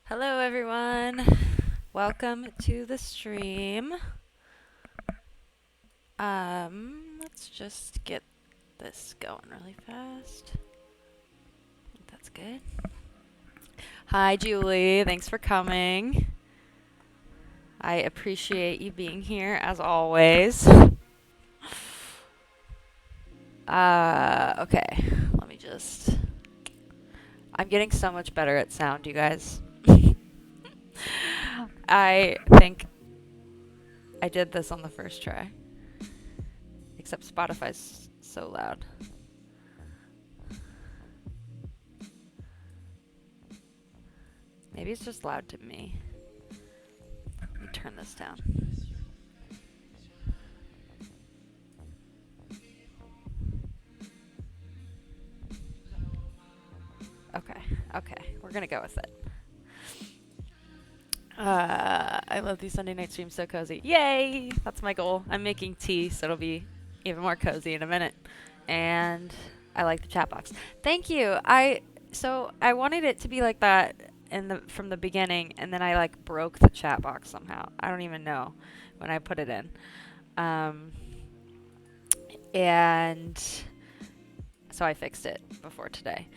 Hello, everyone. Welcome to the stream. Let's just get this going really fast. I think that's good. Hi, Julie. Thanks for coming. I appreciate you being here as always. Okay. Let me just. I'm getting so much better at sound, you guys. I think I did this on the first try. Except Spotify's so loud. Maybe it's just loud to me. Let me turn this down. Okay, okay, we're gonna go with it. I love these Sunday night streams, so cozy. Yay! That's my goal. I'm making tea, so it'll be even more cozy in a minute. And I like the chat box. Thank you. I wanted it to be like that from the beginning, and then I like broke the chat box somehow. I don't even know when I put it in. Um, and so I fixed it before today.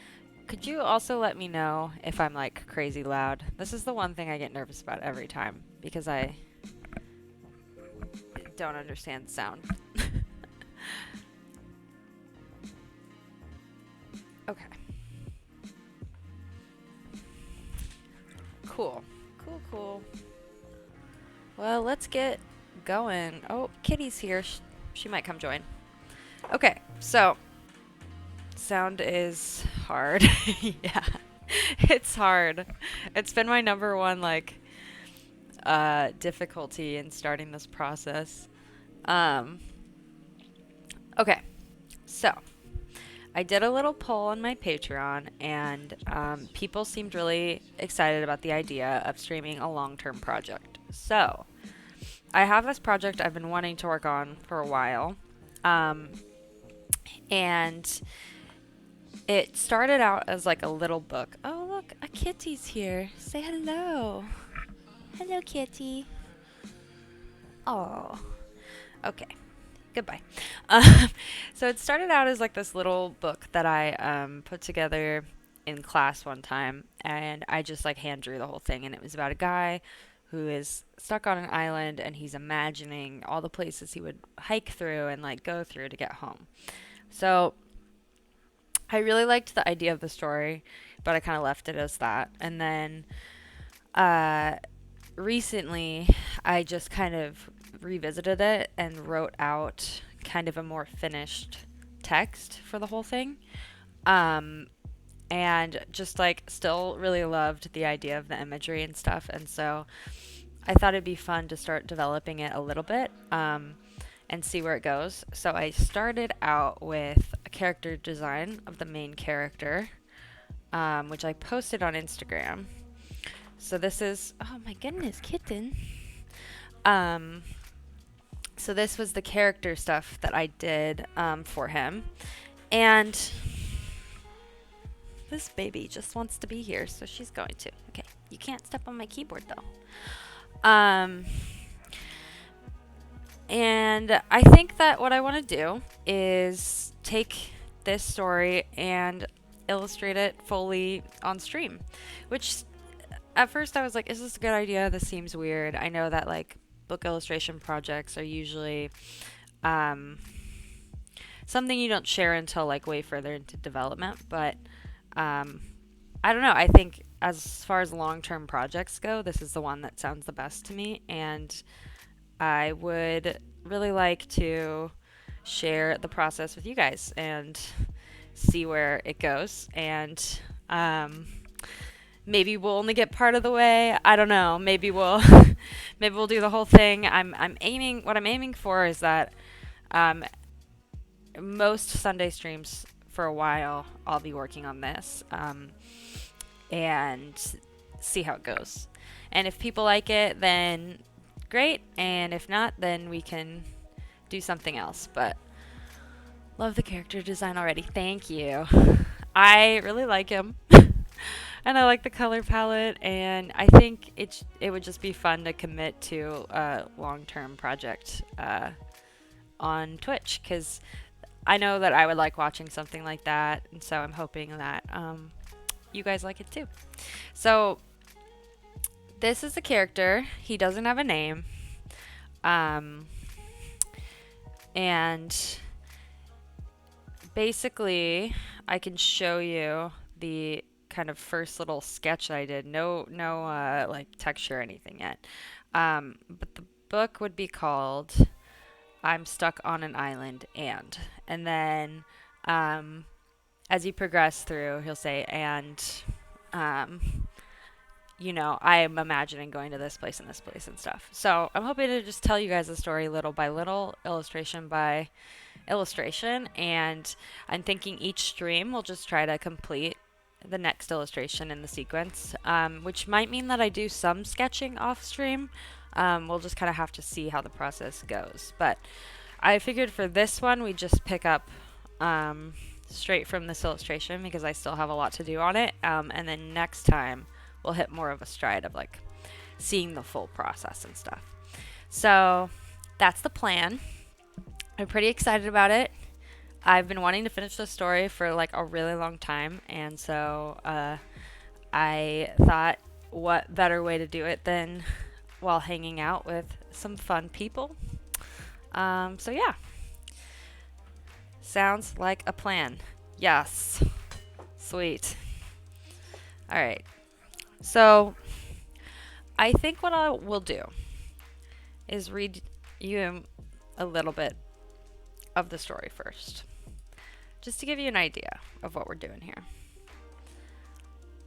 Could you also let me know if I'm like crazy loud? This is the one thing I get nervous about every time because I don't understand sound. Okay. Cool. Cool. Well, let's get going. Oh, Kitty's here. She might come join. Okay, so sound is hard. Yeah. It's hard. It's been my number one difficulty in starting this process. Okay. So, I did a little poll on my Patreon, and people seemed really excited about the idea of streaming a long-term project. So, I have this project I've been wanting to work on for a while, and it started out as like a little book. Oh, look, a kitty's here. Say hello. Hello, kitty. Oh, okay. Goodbye. So it started out as like this little book that I put together in class one time, and I just like hand drew the whole thing, and it was about a guy who is stuck on an island, and he's imagining all the places he would hike through and like go through to get home. So I really liked the idea of the story, but I kind of left it as that. And then uh, recently, I just kind of revisited it and wrote out kind of a more finished text for the whole thing. Um, and just like still really loved the idea of the imagery and stuff. And so I thought it'd be fun to start developing it a little bit and see where it goes. So I started out with a character design of the main character, which I posted on Instagram. So this is, oh my goodness, kitten. Um, so this was the character stuff that I did for him. And this baby just wants to be here, so she's going to. Okay, you can't step on my keyboard though. And I think that what I want to do is take this story and illustrate it fully on stream, which at first I was like, is this a good idea? This seems weird. I know that like book illustration projects are usually something you don't share until like way further into development, but I don't know. I think as far as long-term projects go, this is the one that sounds the best to me, and I would really like to share the process with you guys and see where it goes. And maybe we'll only get part of the way. I don't know. Maybe we'll maybe we'll do the whole thing. What I'm aiming for is that most Sunday streams for a while I'll be working on this and see how it goes. And if people like it, then great, and if not, then we can do something else. But love the character design already. Thank you. I really like him. and I like the color palette, and I think it would just be fun to commit to a long-term project on Twitch, because I know that I would like watching something like that, and so I'm hoping that you guys like it too. So this is the character. He doesn't have a name, um, and basically, I can show you the kind of first little sketch that I did. No, like texture or anything yet. But the book would be called "I'm Stuck on an Island and then um, as you progress through, he'll say um, I am imagining going to this place and stuff. So I'm hoping to just tell you guys the story little by little, illustration by illustration, and I'm thinking each stream will just try to complete the next illustration in the sequence, which might mean that I do some sketching off stream. We'll just kind of have to see how the process goes. But I figured for this one, we just pick up straight from this illustration because I still have a lot to do on it. And then next time, we'll hit more of a stride of like seeing the full process and stuff. So that's the plan. I'm pretty excited about it. I've been wanting to finish the story for like a really long time, and so I thought, what better way to do it than while hanging out with some fun people? So yeah, sounds like a plan. Yes, sweet. All right, so I think what I will do is read you a little bit of the story first, just to give you an idea of what we're doing here.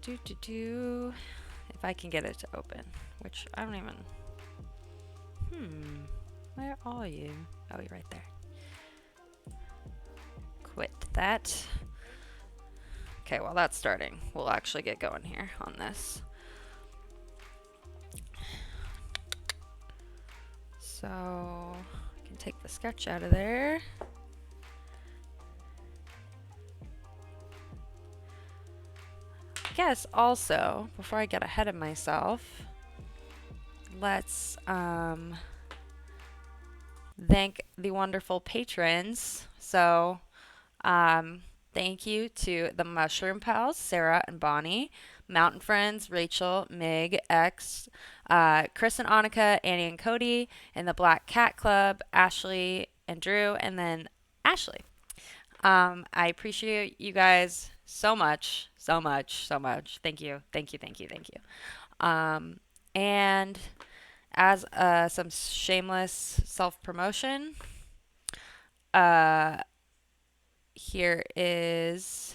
If I can get it to open, which I don't even. Where are you? Oh, you're right there. Quit that. Okay, while that's starting, we'll actually get going here on this. So I can take the sketch out of there. I guess also, before I get ahead of myself, let's thank the wonderful patrons. So thank you to the Mushroom Pals, Sarah and Bonnie, Mountain Friends, Rachel, Mig, X, Chris and Annika, Annie and Cody, and the Black Cat Club, Ashley and Drew, and then Ashley. I appreciate you guys so much, so much, so much. Thank you, thank you, thank you, thank you. And as some shameless self-promotion, here is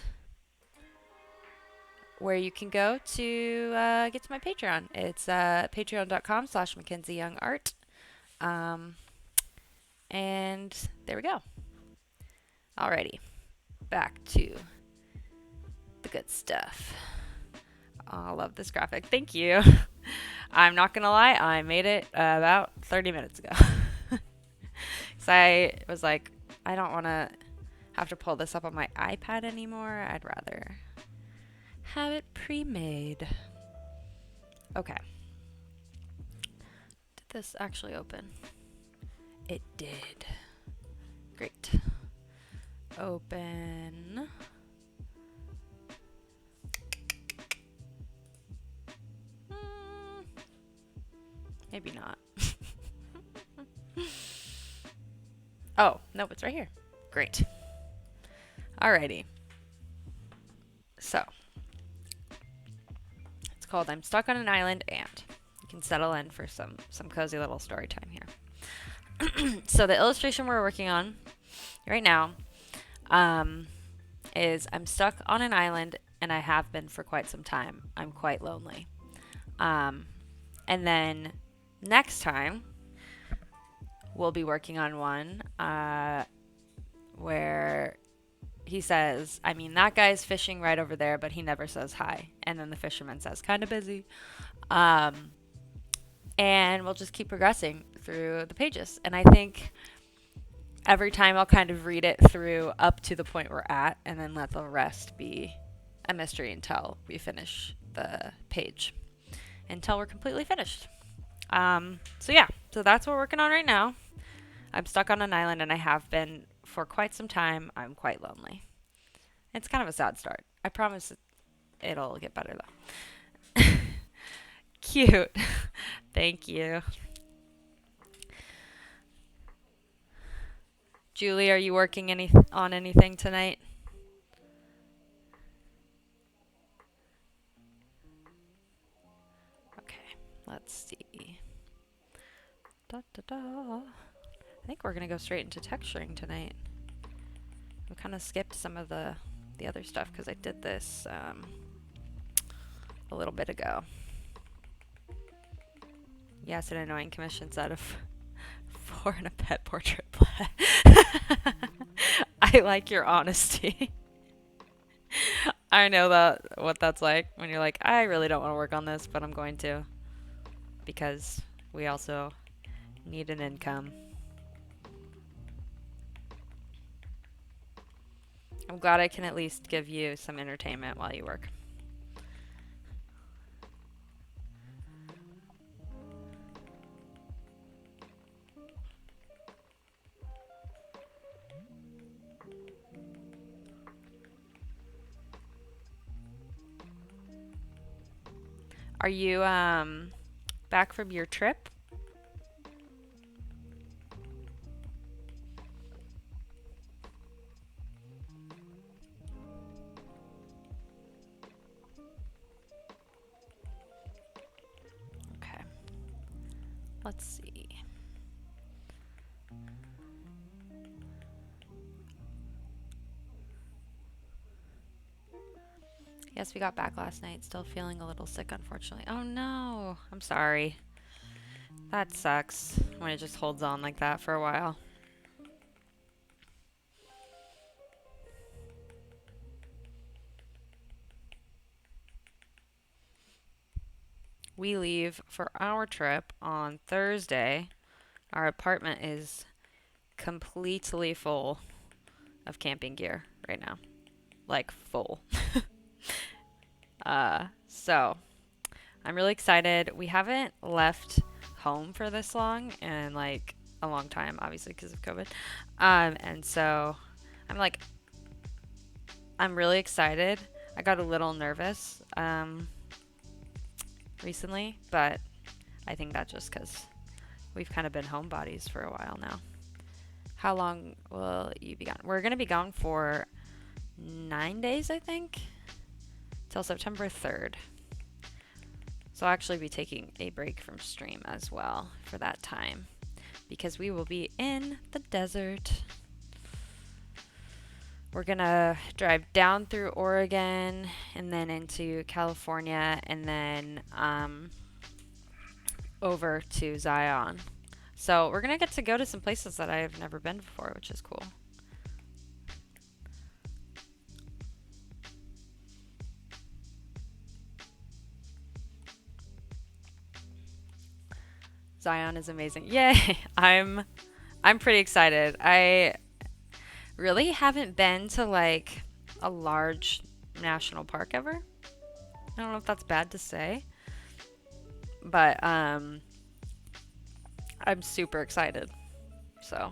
where you can go to get to my Patreon. It's patreon.com/MackenzieYoungArt. And there we go. Alrighty, back to the good stuff. Oh, I love this graphic. Thank you. I'm not gonna lie, I made it about 30 minutes ago. So I was like, I don't want to have to pull this up on my iPad anymore. I'd rather have it pre-made. Okay. Did this actually open? It did. Great. Open. Maybe not. Oh, nope, it's right here. Great. Alrighty. So, it's called I'm Stuck on an Island, and you can settle in for some cozy little story time here. So the illustration we're working on right now is I'm stuck on an island, and I have been for quite some time. I'm quite lonely. And then next time, we'll be working on one where he says, I mean, that guy's fishing right over there, but he never says hi. And then the fisherman says, kind of busy. And we'll just keep progressing through the pages. And I think every time I'll kind of read it through up to the point we're at, and then let the rest be a mystery until we finish the page until we're completely finished. So yeah, so that's what we're working on right now. I'm stuck on an island and I have been for quite some time. I'm quite lonely. It's kind of a sad start. I promise it'll get better though. Cute. Thank you. Julie, are you working on anything tonight? Okay, let's see. Da, da, da. I think we're gonna go straight into texturing tonight. We kind of skipped some of the other stuff because I did this a little bit ago. Yes, an annoying commission set of 4 and a pet portrait. I like your honesty. I know what that's like when you're like, I really don't want to work on this, but I'm going to because we also need an income. I'm glad I can at least give you some entertainment while you work. Are you back from your trip? Okay. Let's see. Yes, we got back last night. Still feeling a little sick, unfortunately. Oh no. I'm sorry. That sucks when it just holds on like that for a while. We leave for our trip on Thursday. Our apartment is completely full of camping gear right now. Like full. So I'm really excited. We haven't left home for this long in like a long time, obviously because of COVID. And so I'm really excited. I got a little nervous recently, but I think that's just because we've kind of been homebodies for a while now. How long will you be gone? We're going to be gone for 9 days, I think, till September 3rd. So I'll actually be taking a break from stream as well for that time because we will be in the desert. We're going to drive down through Oregon and then into California and then over to Zion. So we're going to get to go to some places that I've never been before, which is cool. Zion is amazing. Yay! I'm pretty excited. I really haven't been to like a large national park ever. I don't know if that's bad to say, but I'm super excited. So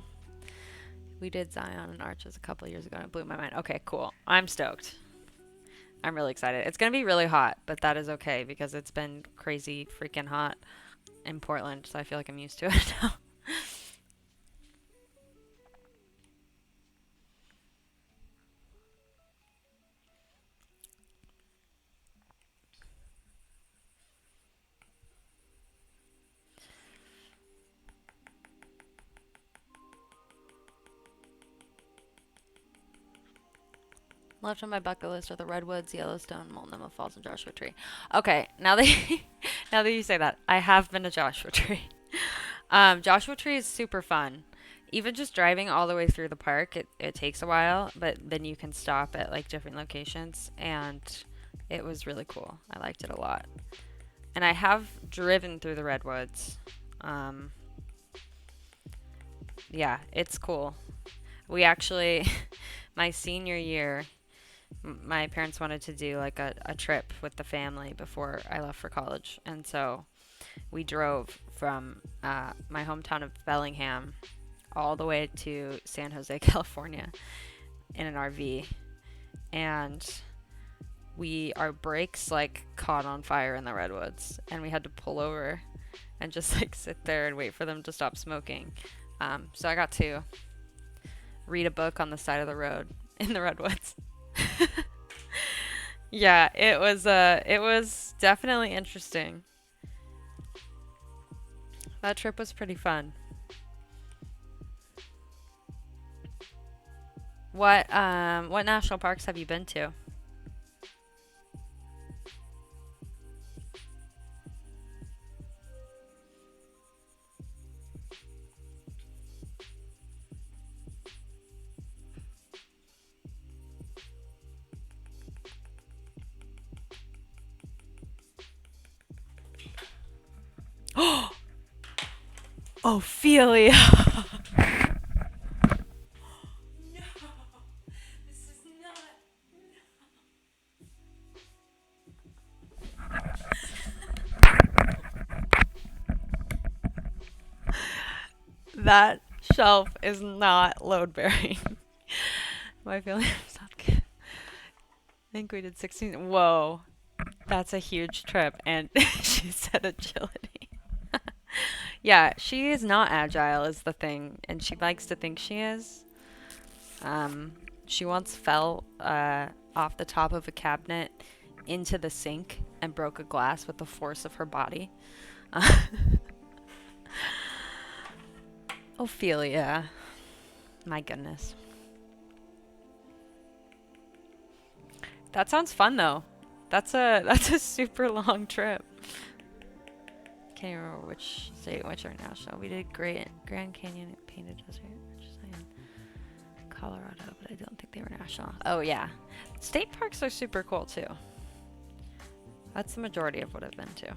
we did Zion and Arches a couple years ago and it blew my mind. Okay, cool. I'm stoked. I'm really excited. It's going to be really hot, but that is okay because it's been crazy freaking hot in Portland, so I feel like I'm used to it now. Left on my bucket list are the Redwoods, Yellowstone, Multnomah Falls, and Joshua Tree. Okay, now that now that you say that, I have been to Joshua Tree. Joshua Tree is super fun. Even just driving all the way through the park, it takes a while, but then you can stop at like different locations, and it was really cool. I liked it a lot. And I have driven through the Redwoods. Yeah, it's cool. We actually, my senior year, My parents wanted to do like a trip with the family before I left for college. And so we drove from my hometown of Bellingham all the way to San Jose, California in an RV. And our brakes like caught on fire in the redwoods, and we had to pull over and just like sit there and wait for them to stop smoking. So I got to read a book on the side of the road in the redwoods. Yeah, it was definitely interesting. That trip was pretty fun. What national parks have you been to? Ophelia. That shelf is not load bearing. My feeling is not good. I think we did 16. Whoa. That's a huge trip. And she said agility. Yeah, she is not agile, is the thing. And she likes to think she is. Um, she once fell off the top of a cabinet into the sink and broke a glass with the force of her body. Ophelia. My goodness. That sounds fun though. That's a super long trip. Can't remember which state, which international. We did Grand Canyon, Painted Desert, Colorado, but I don't think they were national. Oh yeah, state parks are super cool too. That's the majority of what I've been to.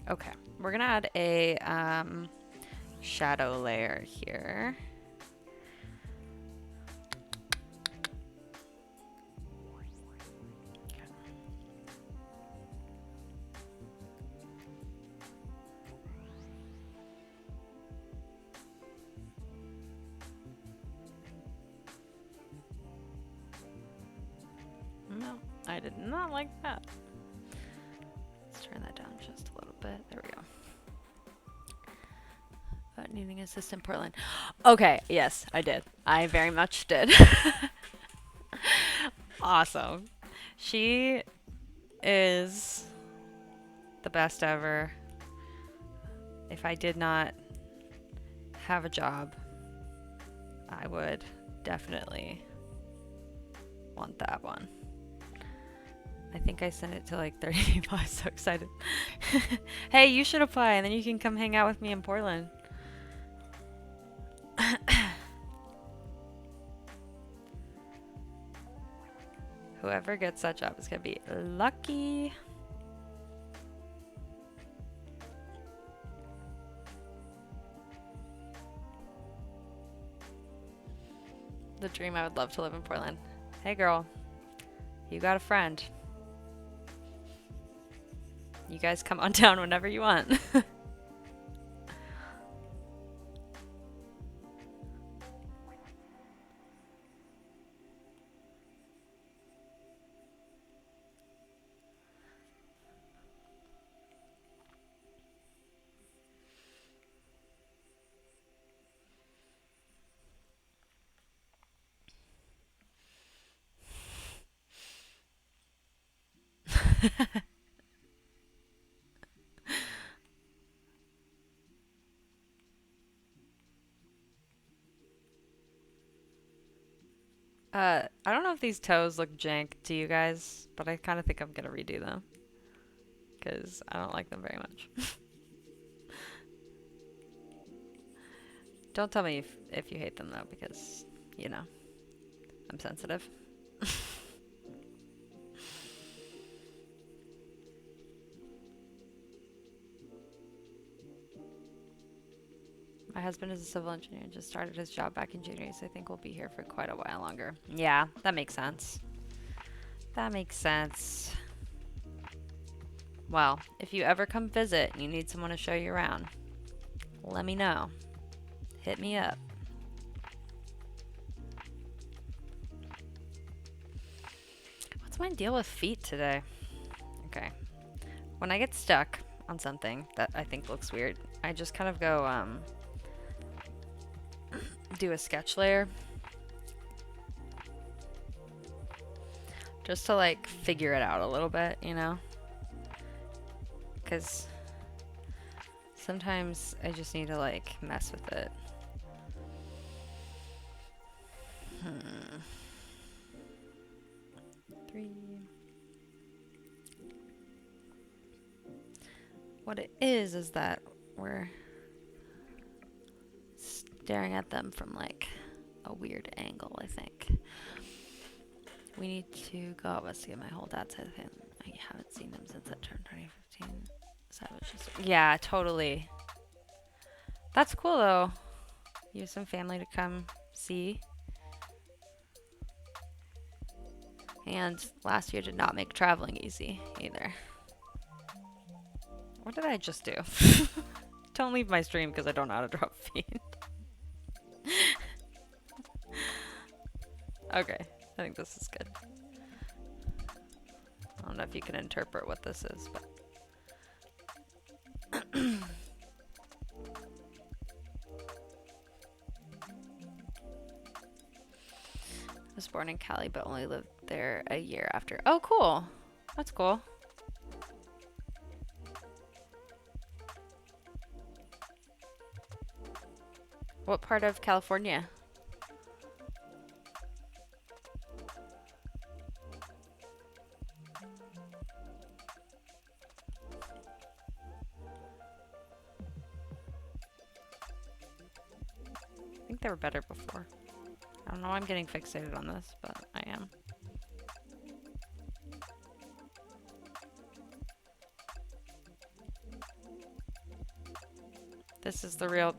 Okay, we're gonna add a shadow layer here. No, I did not like that. Let's turn that down just a little bit. There we go. Needing assist in Portland. Okay, yes, I did. I very much did. Awesome. She is the best ever. If I did not have a job, I would definitely want that one. I think I sent it to like 30 people. I was so excited. Hey, you should apply and then you can come hang out with me in Portland. Whoever gets that job is gonna be lucky. The dream. I would love to live in Portland. Hey girl, you got a friend. You guys come on down whenever you want. I don't know if these toes look jank to you guys, but I kind of think I'm gonna redo them because I don't like them very much. Don't tell me if you hate them though, because you know I'm sensitive. My husband is a civil engineer and just started his job back in January, so I think we'll be here for quite a while longer. Yeah, that makes sense. That makes sense. Well, if you ever come visit and you need someone to show you around, let me know. Hit me up. What's my deal with feet today? Okay. When I get stuck on something that I think looks weird, I just kind of go do a sketch layer just to like figure it out a little bit, you know? Because sometimes I just need to like mess with it. Three. What it is that we're staring at them from like a weird angle, I think. We need to go out west to get my whole dad's side of him. I haven't seen him since I turned 2015. So that was just, yeah, totally. That's cool though. You have some family to come see. And last year did not make traveling easy either. What did I just do? Don't leave my stream because I don't know how to drop feed. Okay, I think this is good. I don't know if you can interpret what this is, but I was born in Cali but only lived there a year after. Oh, cool. That's cool. What part of California? I think they were better before. I don't know why I'm getting fixated on this, but I am.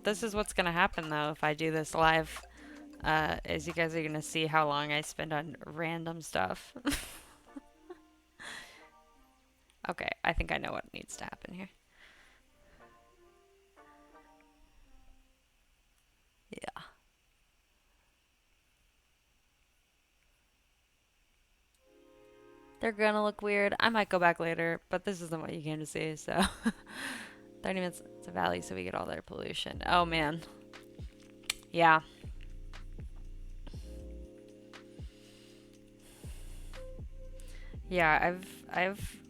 This is what's gonna happen though if I do this live, is you guys are gonna see how long I spend on random stuff. Okay, I think I know what needs to happen here. Yeah. They're gonna look weird. I might go back later, but this isn't what you came to see, so 30 minutes to Valley so we get all their pollution. Oh man. Yeah. Yeah, I've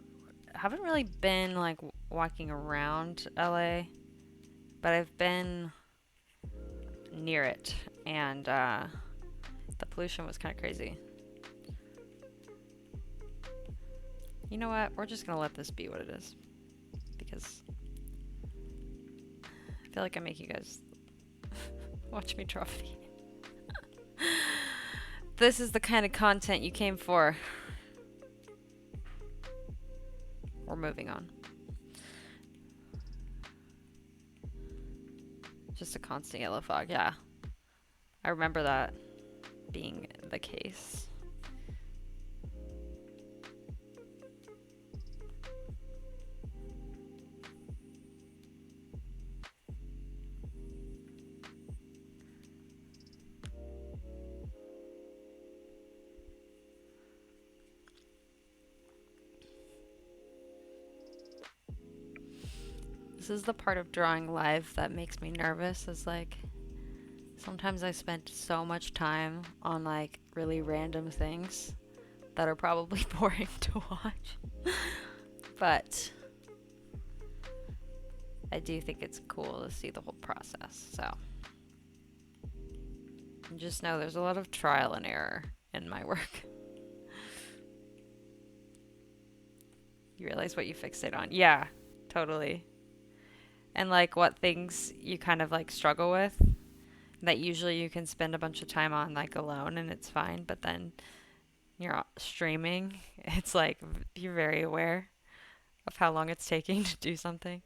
haven't really been like walking around LA, but I've been near it, and the pollution was kind of crazy. You know what? We're just gonna let this be what it is, because I feel like I make you guys watch me draw feet. This is the kind of content you came for. We're moving on. Just a constant yellow fog, yeah. I remember that being the case. This is the part of drawing live that makes me nervous, is like sometimes I spend so much time on like really random things that are probably boring to watch. But I do think it's cool to see the whole process, so. And just know there's a lot of trial and error in my work. You realize what you fixate on. Yeah, totally. And like what things you kind of like struggle with that usually you can spend a bunch of time on like alone and it's fine, but then you're streaming, it's like you're very aware of how long it's taking to do something.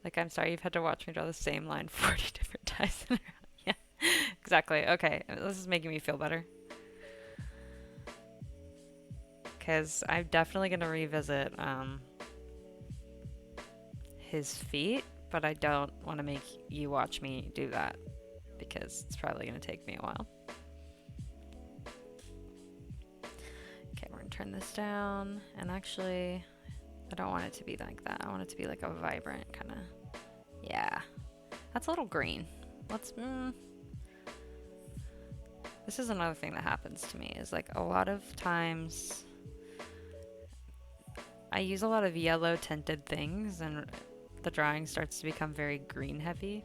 Like, I'm sorry you've had to watch me draw the same line 40 different times in a row. Yeah, exactly. Okay, this is making me feel better. Because I'm definitely going to revisit his feet, but I don't want to make you watch me do that because it's probably going to take me a while. Okay, we're going to turn this down, and actually, I don't want it to be like that. I want it to be like a vibrant kind of, yeah. That's a little green. Let's, this is another thing that happens to me is like a lot of times I use a lot of yellow tinted things and the drawing starts to become very green heavy.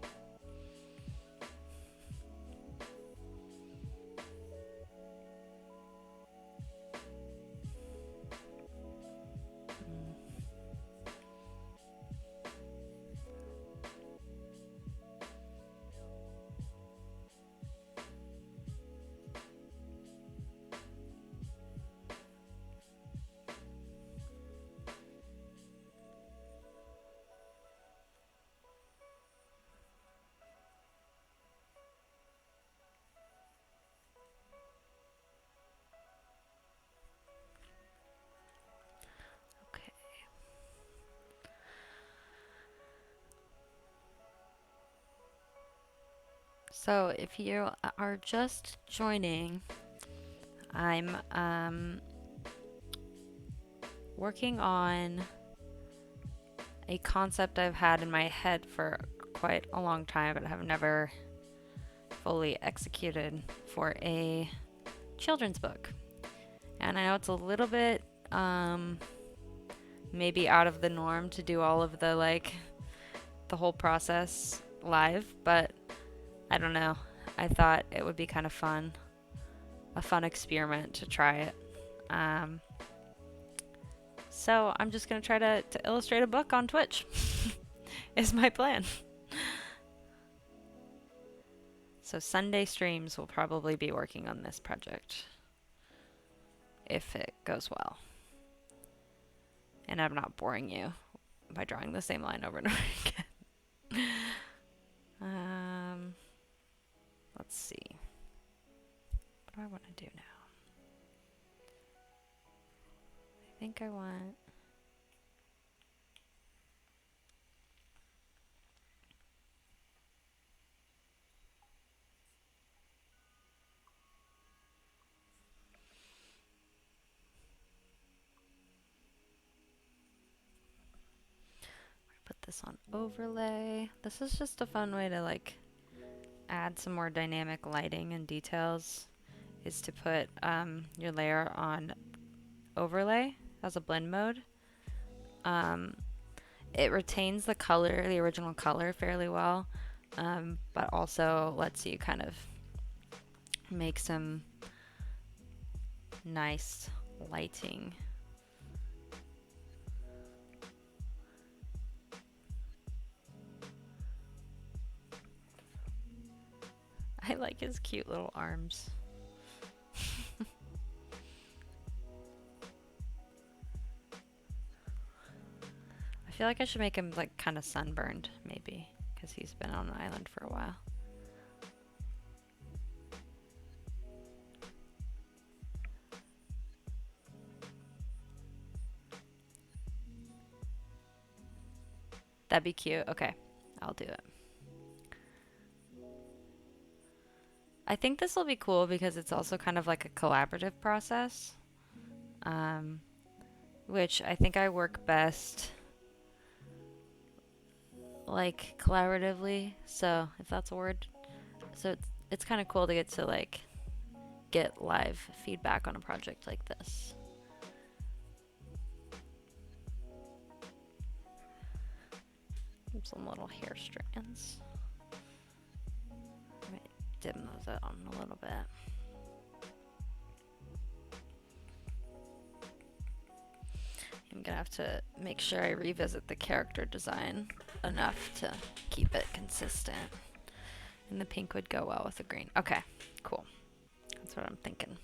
Okay. So if you are just joining, I'm working on a concept I've had in my head for quite a long time, but have never fully executed for a children's book. And I know it's a little bit maybe out of the norm to do all of the the whole process live, but I don't know. I thought it would be kind of fun, a fun experiment to try it. So I'm just gonna try to illustrate a book on Twitch. Is my plan. So Sunday streams will probably be working on this project if it goes well. And I'm not boring you by drawing the same line over and over again. Let's see. What do I want to do now? I think I want... Put this on overlay. This is just a fun way to add some more dynamic lighting and details, is to put your layer on overlay as a blend mode. It retains the color, the original color fairly well, but also lets you kind of make some nice lighting. I like his cute little arms. I feel like I should make him kind of sunburned, maybe, because he's been on the island for a while. That'd be cute. Okay, I'll do it. I think this will be cool because it's also kind of like a collaborative process, which I think I work best collaboratively, so if that's a word. So it's kind of cool to get to get live feedback on a project like this. Some little hair strands. I might dim those out a little bit. I'm gonna have to make sure I revisit the character design enough to keep it consistent. And the pink would go well with the green. Okay, cool. That's what I'm thinking.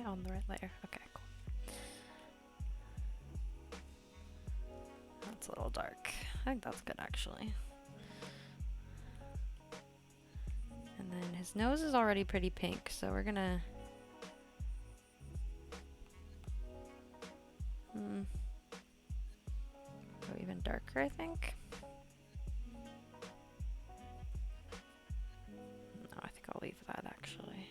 I on the right layer? Okay, cool. That's a little dark. I think that's good actually. And then his nose is already pretty pink, so we're gonna go even darker, I think. No, I think I'll leave that actually.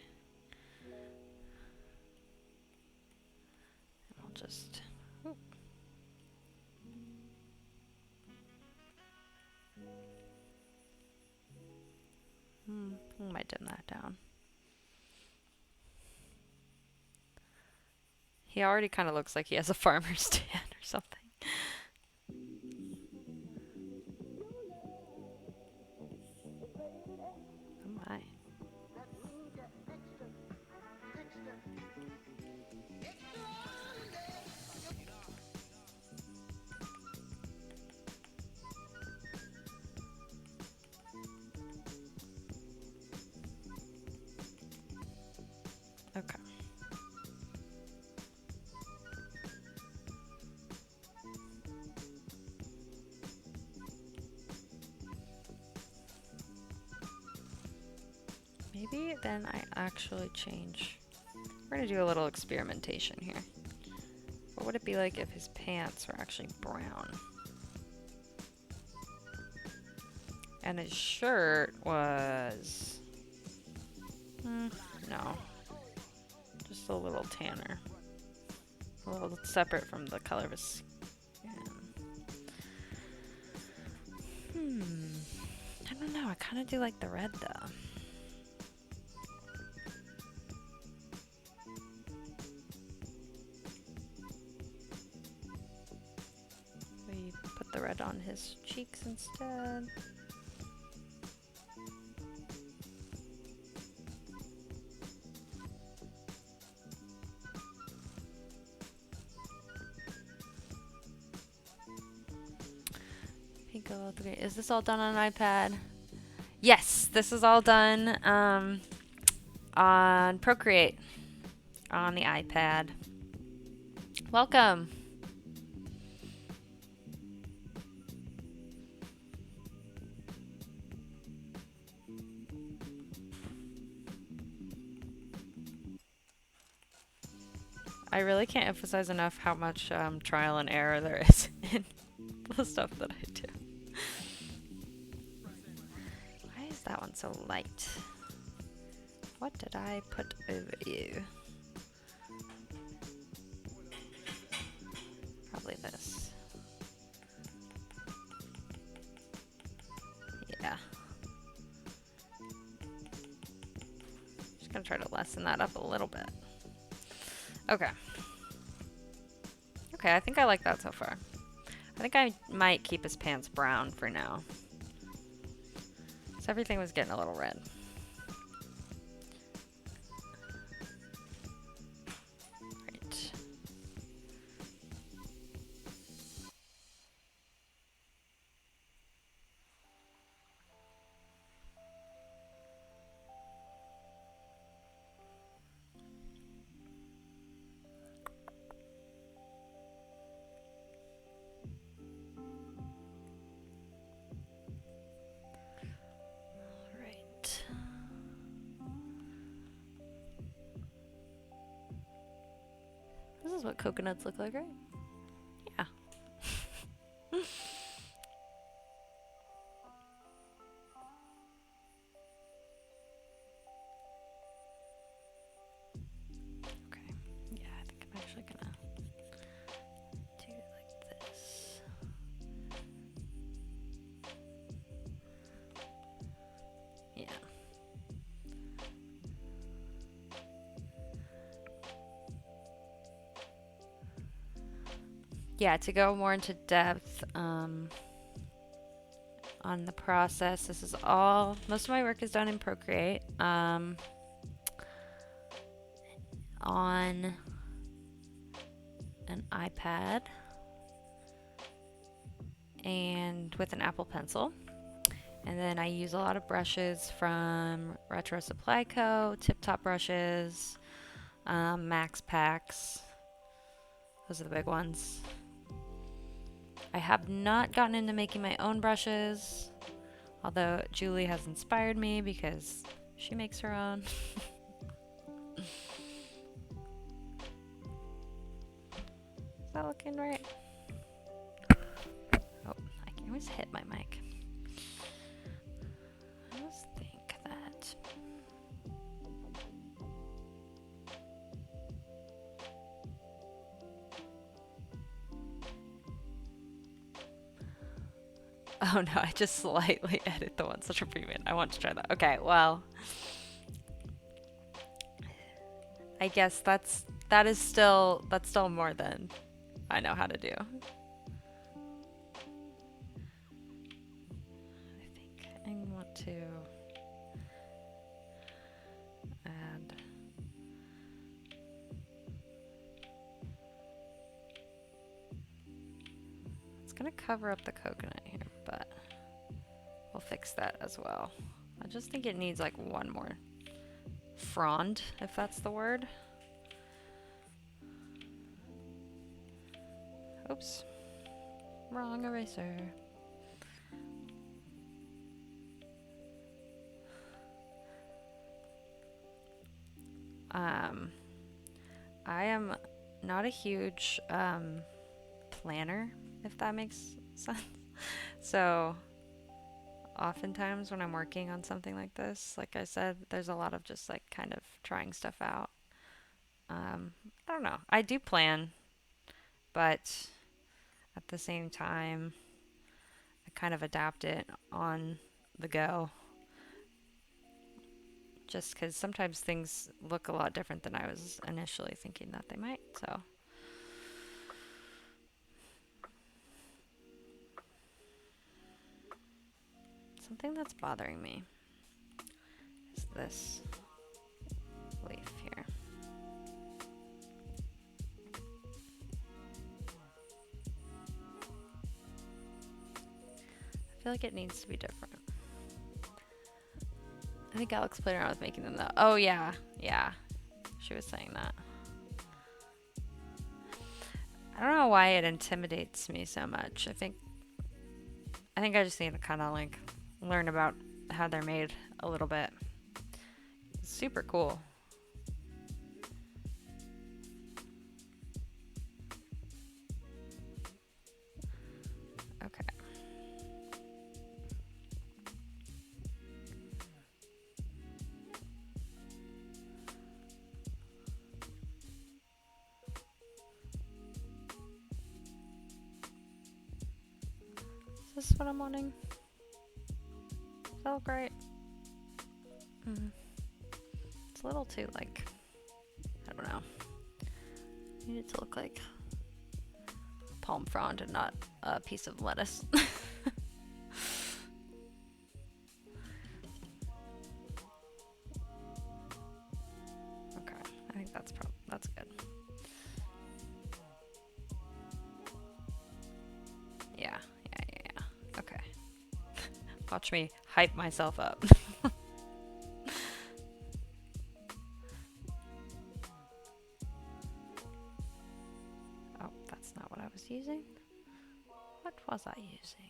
And I'll just I might dim that down. He already kind of looks like he has a farmer's tan or something. Oh my. Okay. Maybe then I actually change. We're gonna do a little experimentation here. What would it be like if his pants were actually brown? And his shirt was... no. Just a little tanner. A little separate from the color of his skin. I don't know. I kind of do like the red though. We put the red on his cheeks instead. Is this all done on an iPad? Yes, this is all done on Procreate on the iPad. Welcome. I really can't emphasize enough how much trial and error there is in the stuff that I do. Why is that one so light? What did I put over you? Probably this. Yeah. Just gonna try to lessen that up a little bit. Okay. Okay, I think I like that so far. I think I might keep his pants brown for now. So everything was getting a little red. Right. This is what coconuts look like, right? Yeah. Okay. Yeah, I think I'm actually gonna do it like this. Yeah. Yeah, to go more into depth on the process, this is all, most of my work is done in Procreate on an iPad and with an Apple Pencil. And then I use a lot of brushes from Retro Supply Co., Tip Top brushes, Max Packs. Those are the big ones. I have not gotten into making my own brushes, although Julie has inspired me because she makes her own. Is that looking right? Oh, I can always hit my mic. I always think that. Oh no, I just slightly edit the ones that are premium. I want to try that. Okay, well, I guess that's still more than I know how to do. I think I want to add. It's gonna cover up the coconut here, but we'll fix that as well. I just think it needs like one more frond, if that's the word. Oops. Wrong eraser. I am not a huge planner, if that makes sense. So oftentimes when I'm working on something like this, like I said, there's a lot of just like kind of trying stuff out. I don't know. I do plan, but at the same time, I kind of adapt it on the go. Just because sometimes things look a lot different than I was initially thinking that they might. So, something that's bothering me is this leaf here. I feel like it needs to be different. I think Alex played around with making them though. Oh yeah, yeah. She was saying that. I don't know why it intimidates me so much. I think I just need to kind of like learn about how they're made a little bit. It's super cool. Okay. Is this what I'm wanting? Does that look right? It's a little too like, I don't know. I need it to look like palm frond and not a piece of lettuce. Okay, I think that's good. Yeah. Okay. Watch me hype myself up. Oh, that's not what I was using. What was I using?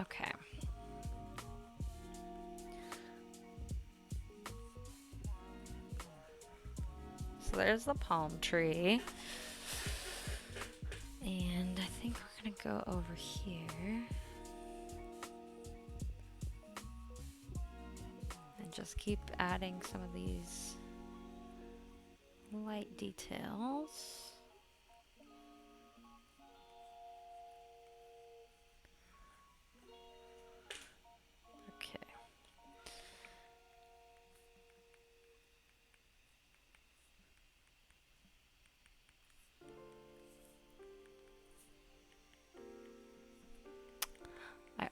Okay. So there's the palm tree. And I think we're gonna go over here. And just keep adding some of these light details. Okay.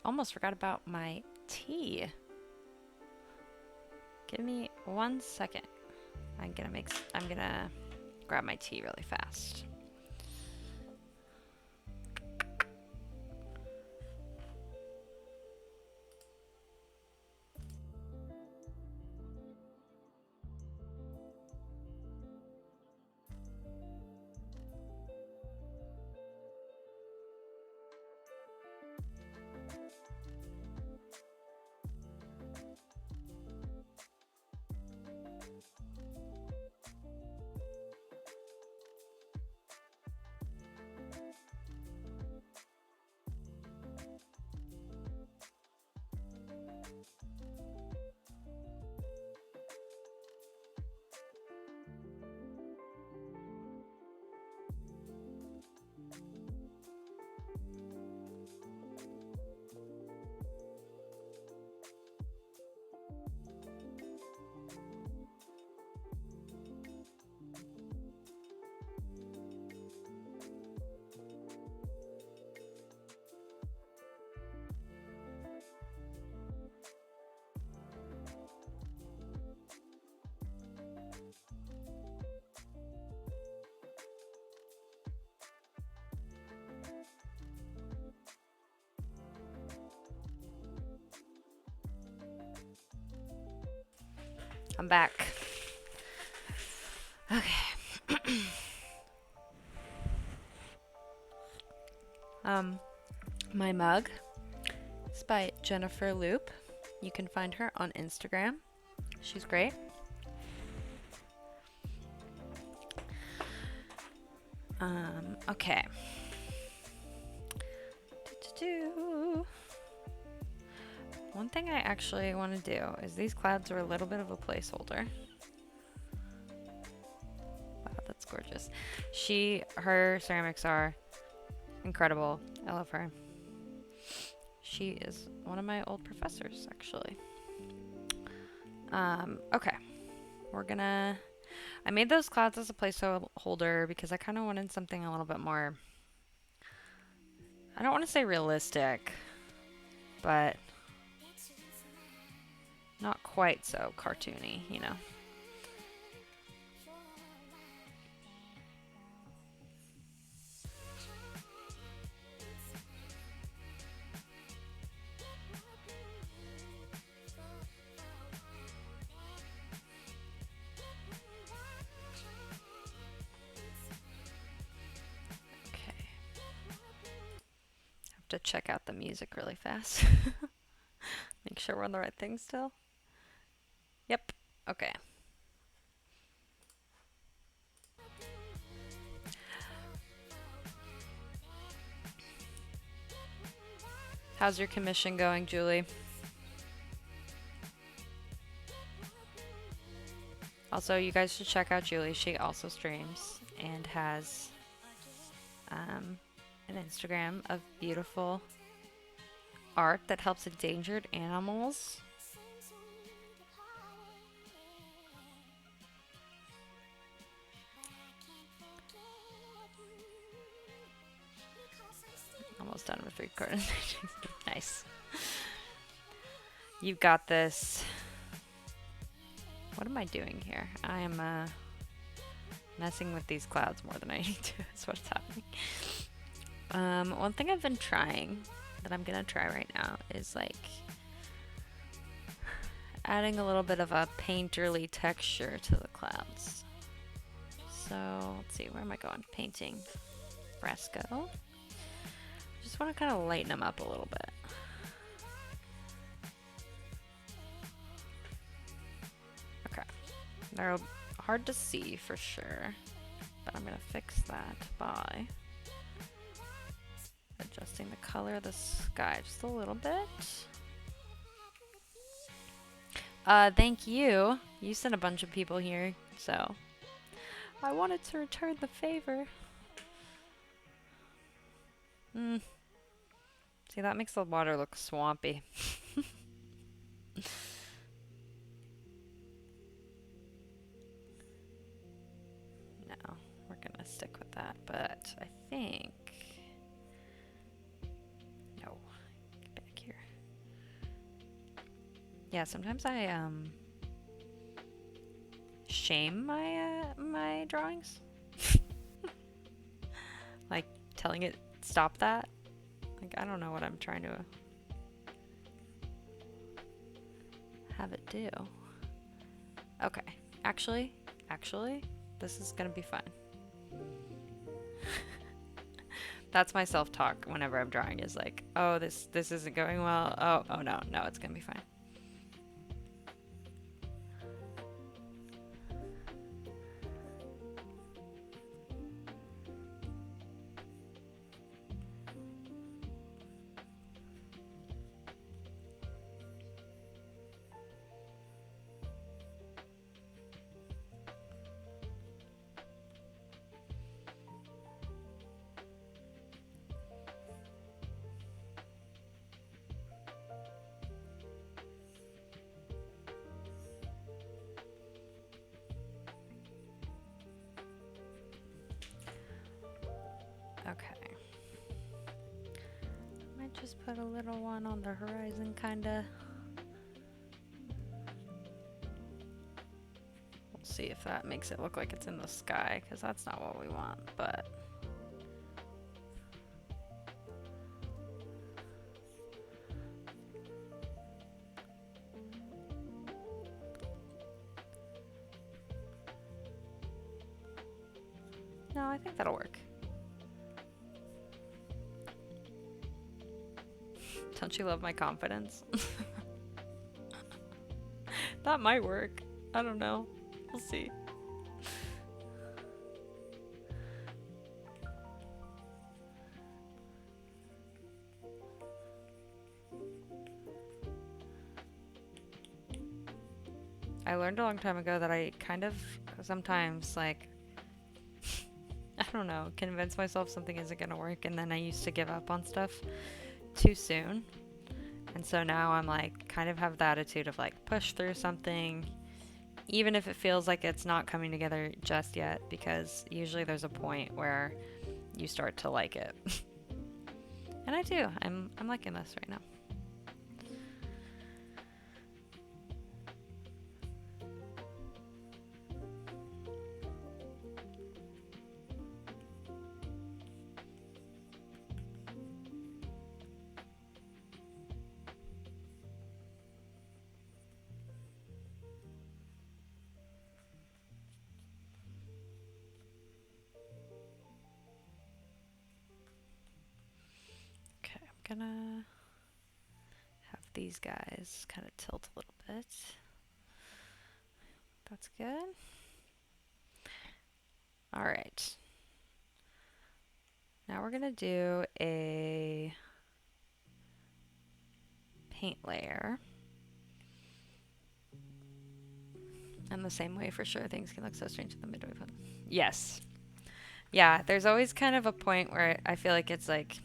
almost forgot about my tea. Give me 1 second. I'm gonna grab my tea really fast. I'm back. Okay. My mug is by Jennifer Loop. You can find her on Instagram. She's great. Okay. One thing I actually want to do is these clouds are a little bit of a placeholder. Wow, that's gorgeous. Her ceramics are incredible. I love her. She is one of my old professors, actually. Okay. I made those clouds as a placeholder because I kind of wanted something a little bit more, I don't want to say realistic, but not quite so cartoony, you know. Okay. Have to check out the music really fast. Make sure we're on the right thing still. Yep. Okay. How's your commission going, Julie? Also, you guys should check out Julie. She also streams and has an Instagram of beautiful art that helps endangered animals. Almost done with recording. Nice. You've got this. What am I doing here? I am messing with these clouds more than I need to. That's what's happening. One thing I've been trying that I'm gonna try right now is like adding a little bit of a painterly texture to the clouds. So let's see, where am I going? Painting, fresco. Just want to kind of lighten them up a little bit. Okay, they're hard to see for sure, but I'm gonna fix that by adjusting the color of the sky just a little bit. Thank you. You sent a bunch of people here, so I wanted to return the favor. See, that makes the water look swampy. No, we're gonna stick with that, but I think... No, get back here. Yeah, sometimes I shame my drawings, like telling it stop that. Like I don't know what I'm trying to have it do. Okay, actually, this is gonna be fun. That's my self-talk whenever I'm drawing is like, oh, this isn't going well. Oh no, it's gonna be fine. Okay. Might just put a little one on the horizon, kinda. We'll see if that makes it look like it's in the sky, because that's not what we want, but... No, I think that'll work. Don't you love my confidence? That might work. I don't know. We'll see. I learned a long time ago that I kind of sometimes, like, I don't know, convince myself something isn't gonna work, and then I used to give up on stuff too soon. And so now I'm like, kind of have the attitude of like, push through something, even if it feels like it's not coming together just yet, because usually there's a point where you start to like it. And I do. I'm liking this right now. Okay, I'm gonna have these guys kind of tilt a little bit. That's good. All right. Now we're gonna do a paint layer. And the same way, for sure, things can look so strange in the midway point. Yes. Yeah, there's always kind of a point where I feel like it's like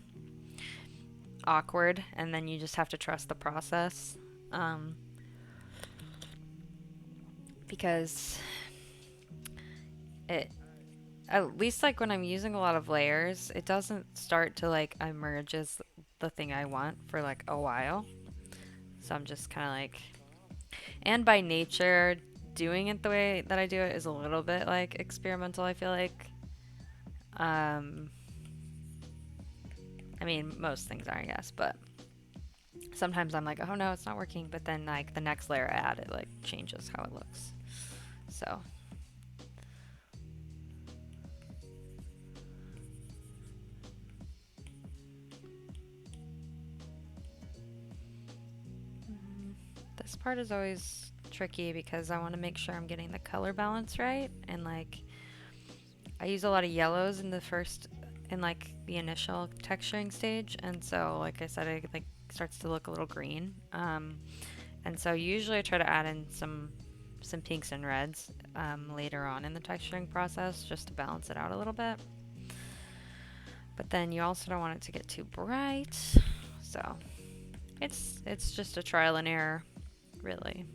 awkward, and then you just have to trust the process. Because it, at least like when I'm using a lot of layers, it doesn't start to like emerge as the thing I want for like a while. So I'm just kind of like, and by nature, doing it the way that I do it is a little bit like experimental, I feel like. Um, I mean, most things are, I guess, but sometimes I'm like, oh no, it's not working. But then like the next layer I add, it like changes how it looks. So. This part is always tricky because I want to make sure I'm getting the color balance right, and like I use a lot of yellows in the first, in like the initial texturing stage, and so like I said, it like starts to look a little green. And so usually I try to add in some pinks and reds later on in the texturing process just to balance it out a little bit. But then you also don't want it to get too bright, so it's just a trial and error, really.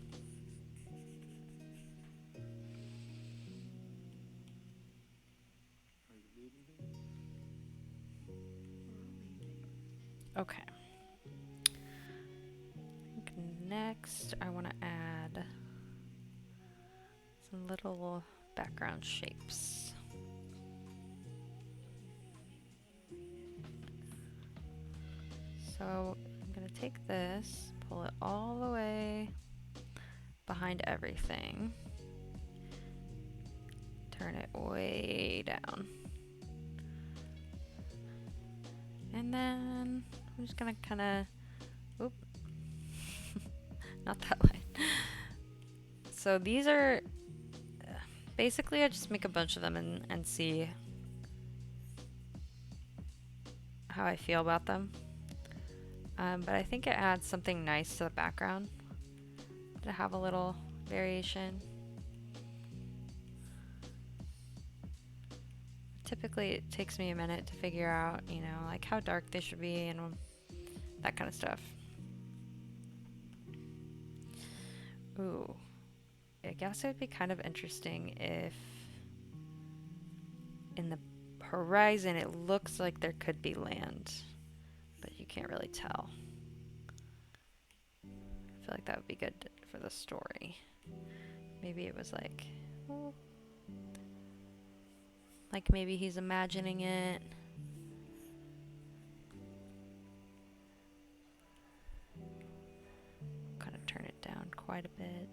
Okay. next I want to add some little background shapes. So I'm going to take this, pull it all the way behind everything, turn it way down, and then I'm just going to kind of, oop, not that way. So these are, basically I just make a bunch of them and see how I feel about them. But I think it adds something nice to the background to have a little variation. Typically it takes me a minute to figure out, you know, like how dark they should be and that kind of stuff. Ooh, I guess it would be kind of interesting if in the horizon it looks like there could be land, but you can't really tell. I feel like that would be good for the story. Maybe it was like, oh, like maybe he's imagining it. Kind of turn it down quite a bit.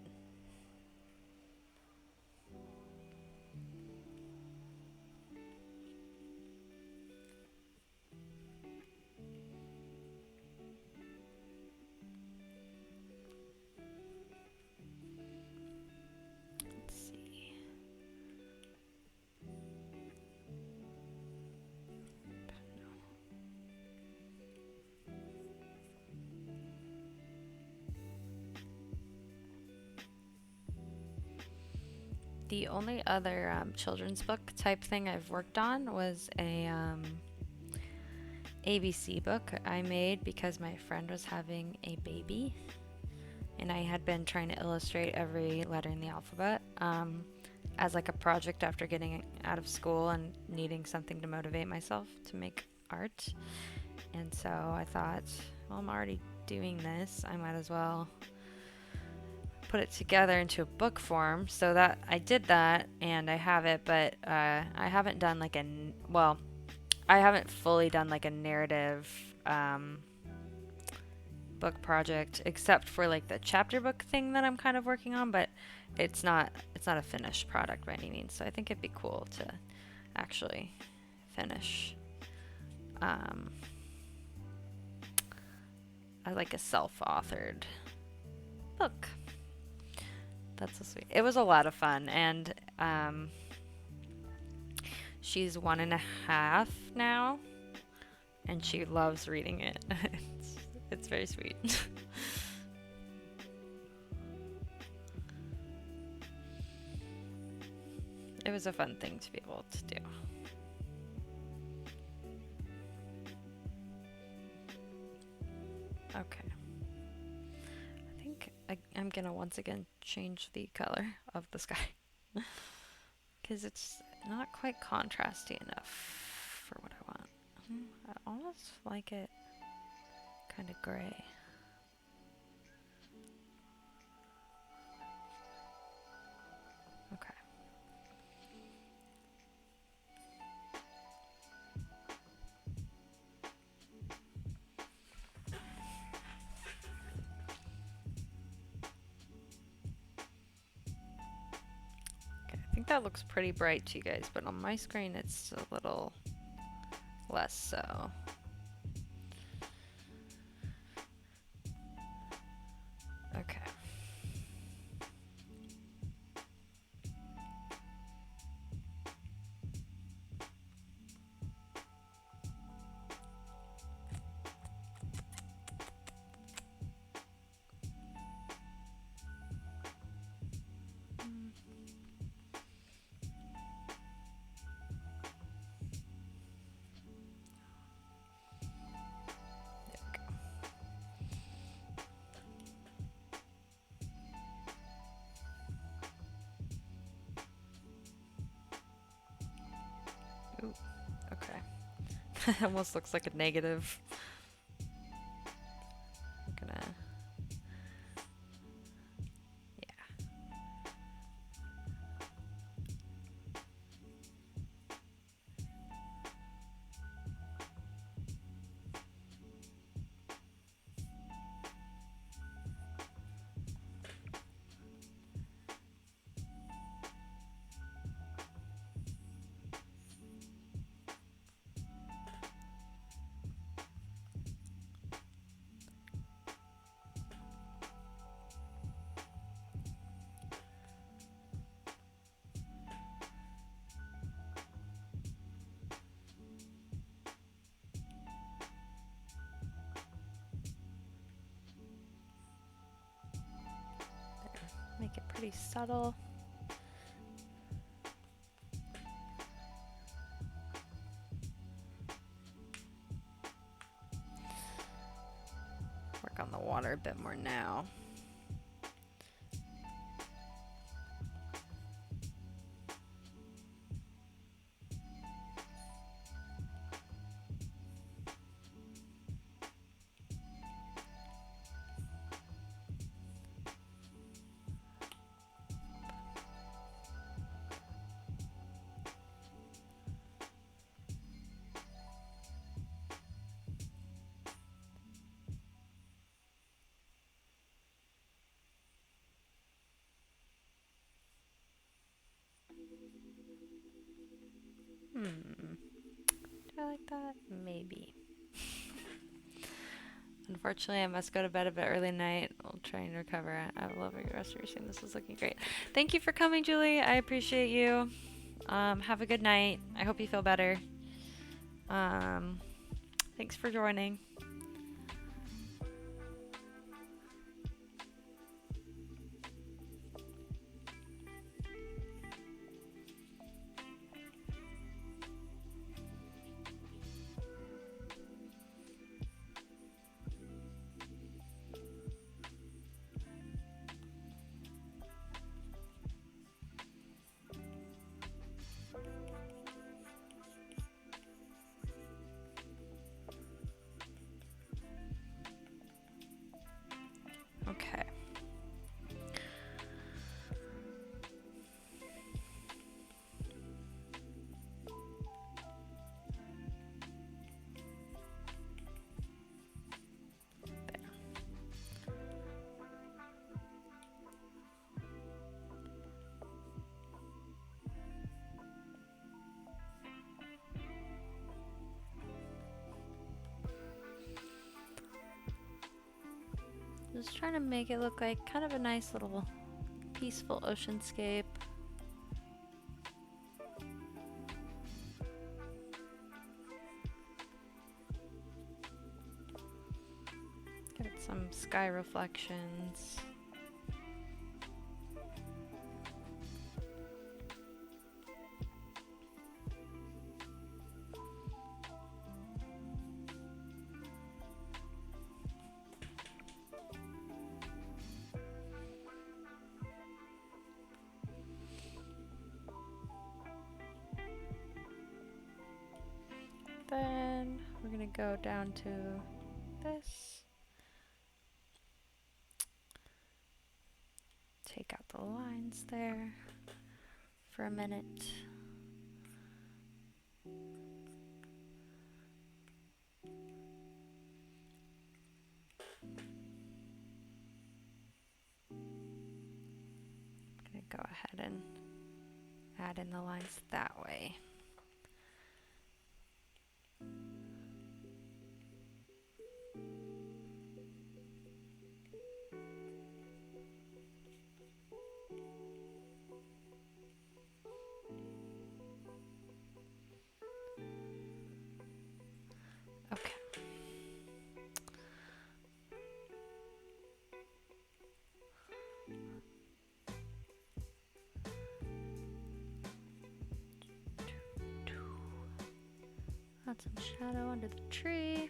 Let's see. The only other children's book type thing I've worked on was a ABC book I made because my friend was having a baby, and I had been trying to illustrate every letter in the alphabet as like a project after getting out of school and needing something to motivate myself to make art. And so I thought, well, I'm already doing this, I might as well put it together into a book form. So that I did that, and I have it, but I haven't done like I haven't fully done like a narrative book project, except for like the chapter book thing that I'm kind of working on, but it's not a finished product by any means. So I think it'd be cool to actually finish like a self-authored book. That's so sweet. It was a lot of fun, and she's 1.5 now, and she loves reading it. It's very sweet. It was a fun thing to be able to do. Okay. I think I'm gonna once again change the color of the sky because it's not quite contrasty enough for what I want. I almost like it kind of gray. Okay. I think that looks pretty bright to you guys, but on my screen it's a little less so. Okay. Ooh, okay. Almost looks like a negative. I'm gonna pretty subtle. Work on the water a bit more now. Do I like that? Maybe. Unfortunately, I must go to bed a bit early tonight. I'll try and recover. I love your restoration. This is looking great. Thank you for coming, Julie. I appreciate you. Have a good night. I hope you feel better. Thanks for joining. Okay. Just trying to make it look like kind of a nice little peaceful oceanscape. Give it some sky reflections. Then we're gonna go down to this. Take out the lines there for a minute. I'm gonna go ahead and add in the lines that way. Okay. Add some shadow under the tree.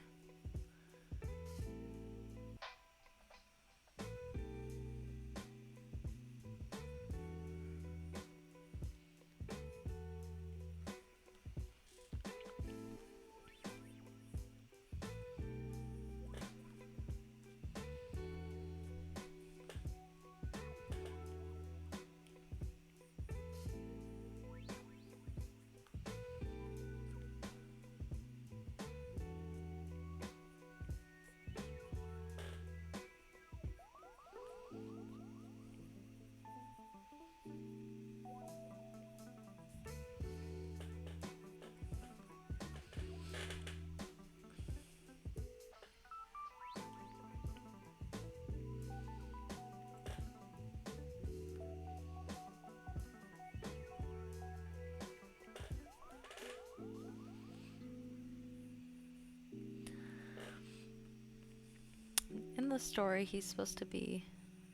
In the story, he's supposed to be,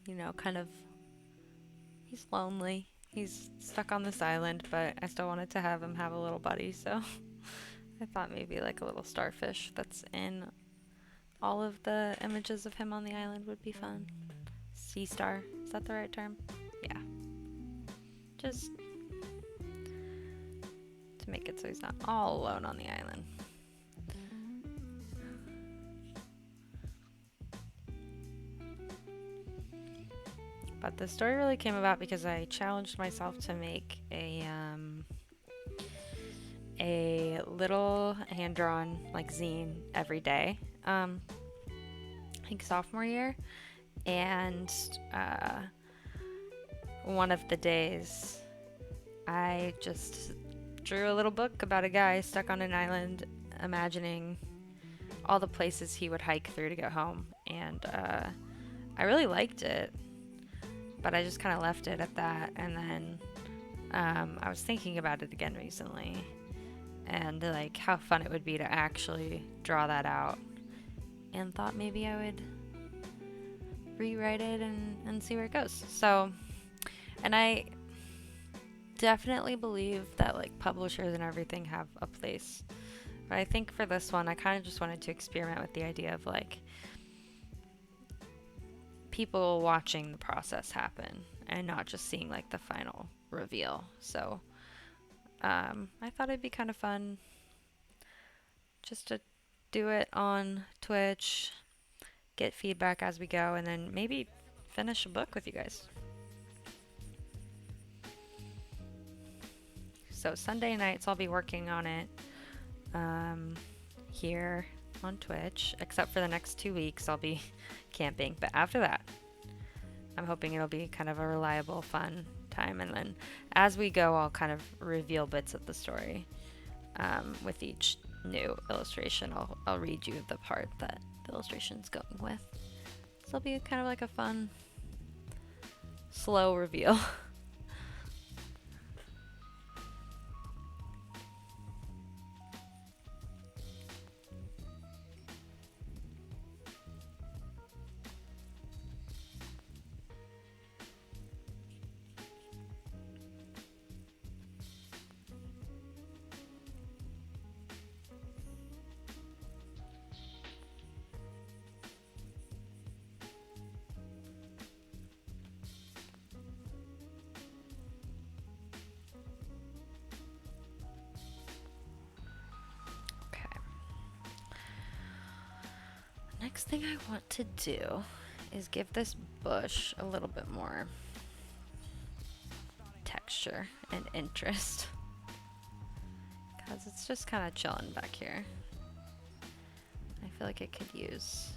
you know, kind of He's lonely. He's stuck on this island, but I still wanted to have him have a little buddy, so I thought maybe like a little starfish that's in all of the images of him on the island would be fun. Sea star, is that the right term? Yeah, just to make it so he's not all alone on the island. But the story really came about because I challenged myself to make a little hand-drawn like zine every day. I think sophomore year, and one of the days I just drew a little book about a guy stuck on an island, imagining all the places he would hike through to get home, and I really liked it, but I just kind of left it at that. And then I was thinking about it again recently, and like how fun it would be to actually draw that out, and thought maybe I would rewrite it and see where it goes. So, and I definitely believe that like publishers and everything have a place. But I think for this one, I kind of just wanted to experiment with the idea of like people watching the process happen and not just seeing like the final reveal. So I thought it'd be kind of fun just to do it on Twitch, get feedback as we go, and then maybe finish a book with you guys. So Sunday nights I'll be working on it here on Twitch, except for the next 2 weeks I'll be camping. But after that, I'm hoping it'll be kind of a reliable, fun time. And then as we go, I'll kind of reveal bits of the story with each new illustration. I'll read you the part that the illustration's going with. So it'll be kind of like a fun, slow reveal. Okay. Next thing I want to do is give this bush a little bit more texture and interest, because it's just kind of chilling back here. I feel like it could use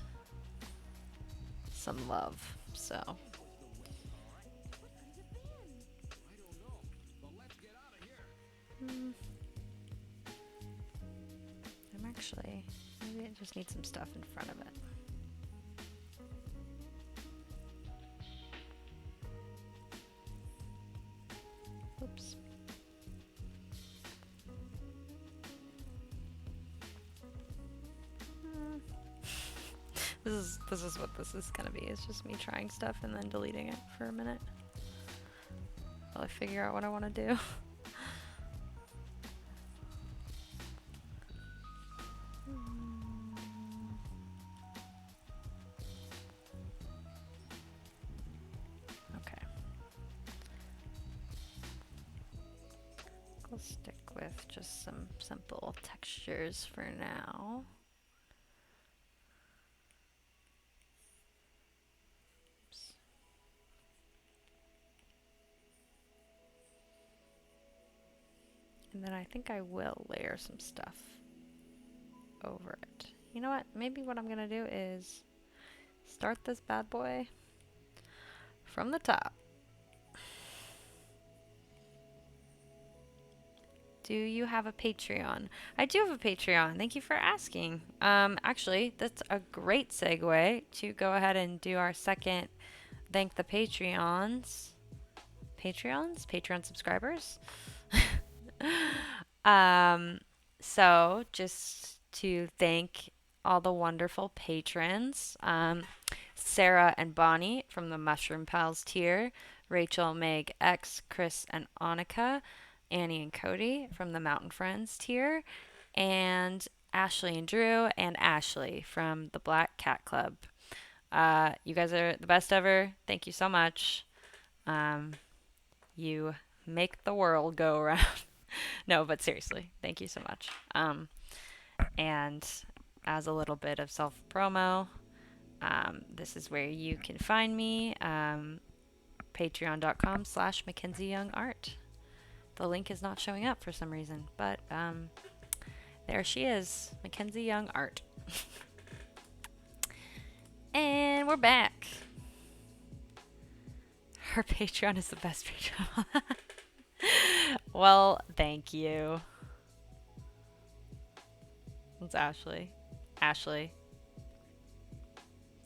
some love, so. Maybe it just needs some stuff in front of it. Oops. This is what this is gonna be. It's just me trying stuff and then deleting it for a minute while I figure out what I want to do. Okay. I'll stick with just some simple textures for now. And then I think I will layer some stuff over it. You know what? Maybe what I'm going to do is start this bad boy from the top. Do you have a Patreon? I do have a Patreon. Thank you for asking. Actually, that's a great segue to go ahead and do our second thank the Patreons. Patreon subscribers. So just to thank all the wonderful patrons. Sarah and Bonnie from the Mushroom Pals tier, Rachel, Meg, X, Chris, and Annika, Annie and Cody from the Mountain Friends tier, and Ashley and Drew, and Ashley from the Black Cat Club. You guys are the best ever. Thank you so much. Um, you make the world go around. No, but seriously, thank you so much. And as a little bit of self promo, this is where you can find me. Patreon.com/, Mackenzie Young Art. The link is not showing up for some reason, but there she is, Mackenzie Young Art. And we're back. Her Patreon is the best Patreon. Well, thank you. It's Ashley. Ashley,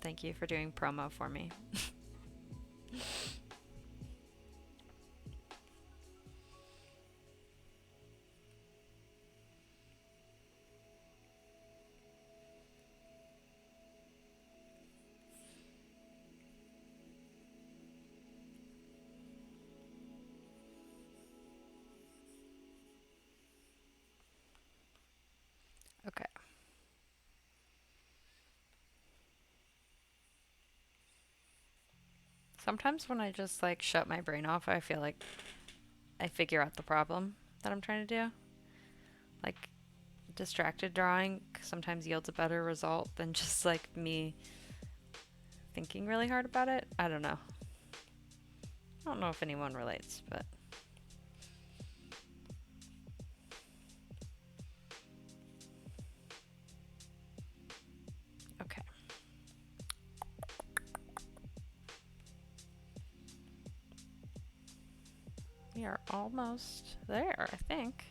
thank you for doing promo for me. Okay. Sometimes when I just like shut my brain off, I feel like I figure out the problem that I'm trying to do. Like distracted drawing sometimes yields a better result than just like me thinking really hard about it. I don't know. I don't know if anyone relates, but okay. We are almost there, I think.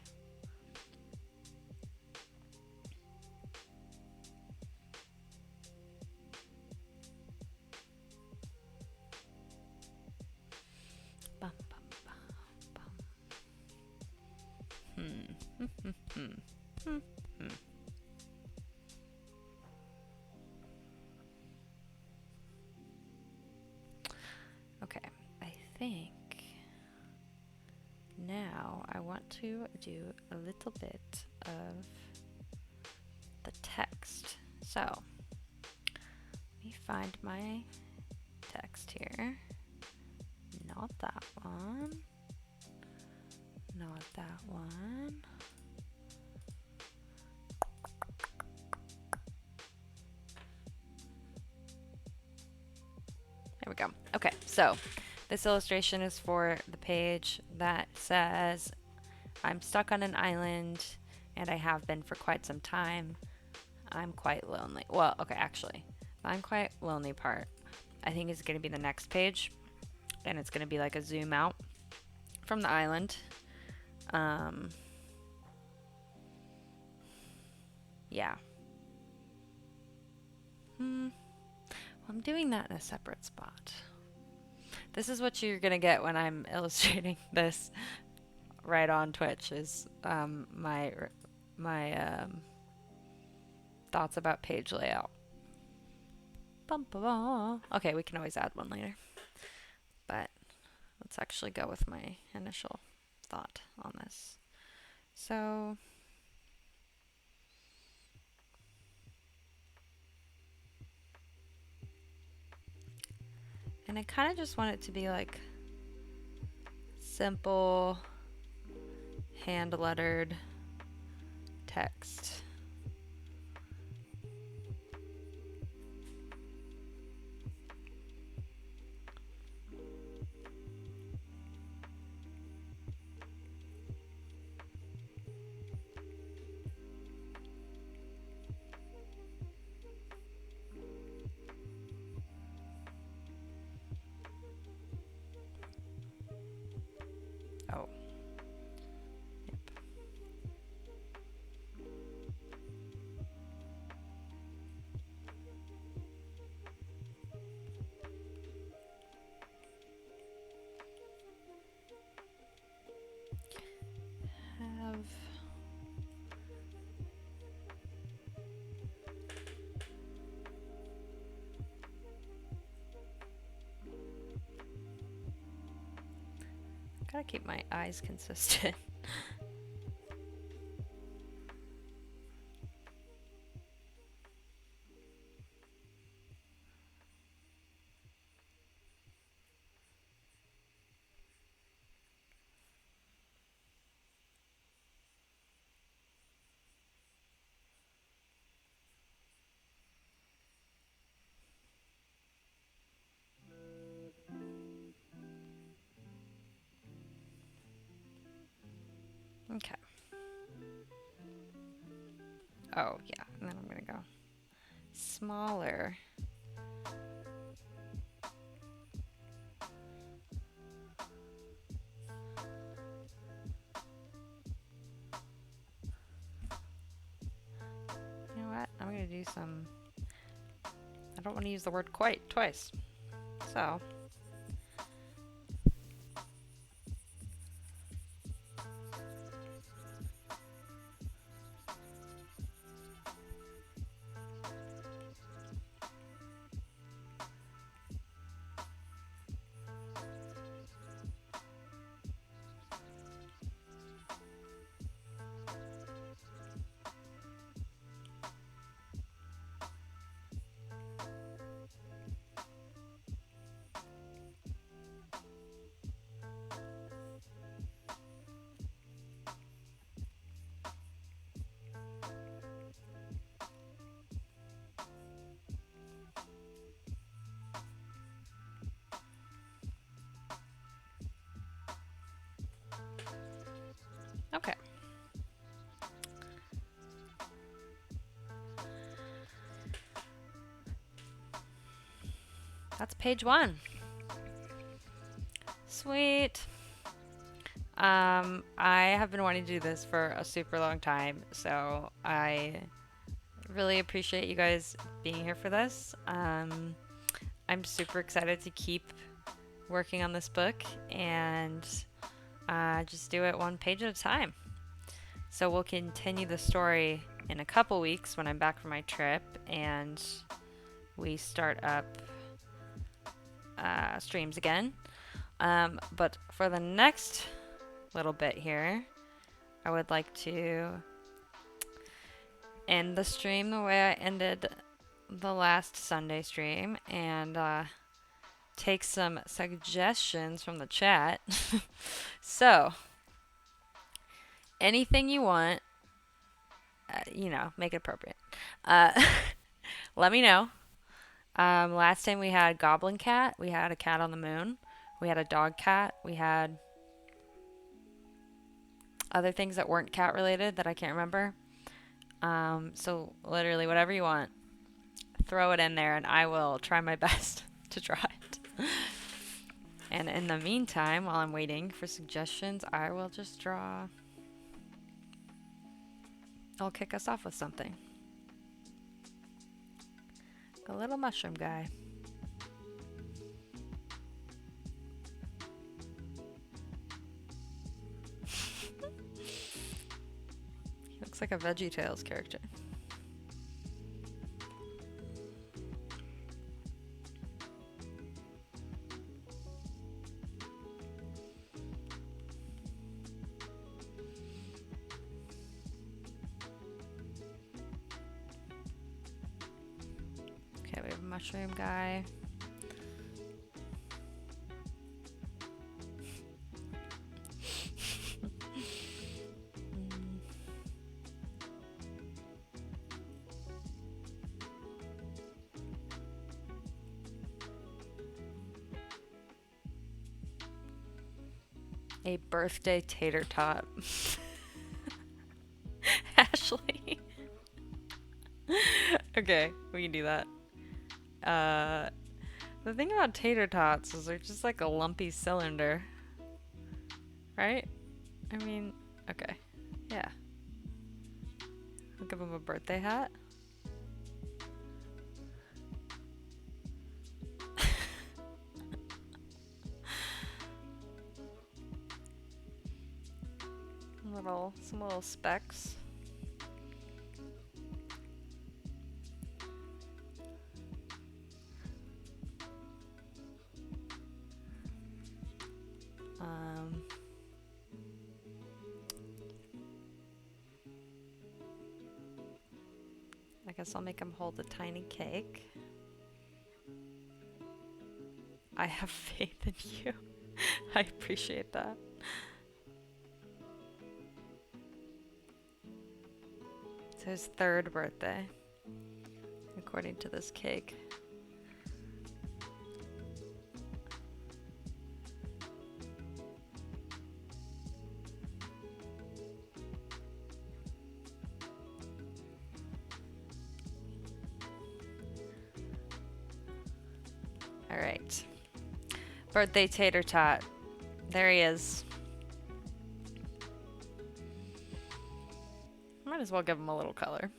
Bum, bum, bum, bum. Okay, I think now I want to do a little bit of the text. So, let me find my text here. Not that one. Not that one. There we go. Okay, so this illustration is for the page that says, I'm stuck on an island and I have been for quite some time. I'm quite lonely. Well, okay, actually, I'm quite lonely part I think is going to be the next page, and it's going to be like a zoom out from the island. Yeah. Well, I'm doing that in a separate spot. This is what you're going to get when I'm illustrating this right on Twitch is my thoughts about page layout. Bum, bum, bum. Okay, we can always add one later. But let's actually go with my initial thought on this. So and I kind of just want it to be like simple hand lettered text. Oh. Yep. Have Gotta keep my eyes consistent. Okay. Oh, yeah. And then I'm going to go smaller. You know what? I'm going to do some... I don't want to use the word quite twice. So... Okay. That's page 1. Sweet. I have been wanting to do this for a super long time, so I really appreciate you guys being here for this. I'm super excited to keep working on this book and just do it one page at a time. So we'll continue the story in a couple weeks when I'm back from my trip and we start up streams again. But for the next little bit here, I would like to end the stream the way I ended the last Sunday stream and take some suggestions from the chat. So, anything you want, make it appropriate. Let me know. Last time we had Goblin Cat. We had a cat on the moon. We had a dog cat. We had other things that weren't cat related that I can't remember. So literally whatever you want, throw it in there and I will try my best to draw it. And in the meantime, while I'm waiting for suggestions, I will just draw. I'll kick us off with something. A little mushroom guy. He looks like a VeggieTales character. Okay, we have a mushroom guy. A birthday tater tot. Ashley. Okay, we can do that. The thing about tater tots is they're just like a lumpy cylinder. Right? I mean, okay. Yeah. I'll give him a birthday hat. Some little specks. guess I'll make him hold a tiny cake. I have faith in you. I appreciate that. It's his 3rd birthday, according to this cake. All right. Birthday tater tot. There he is. Might as well give him a little color.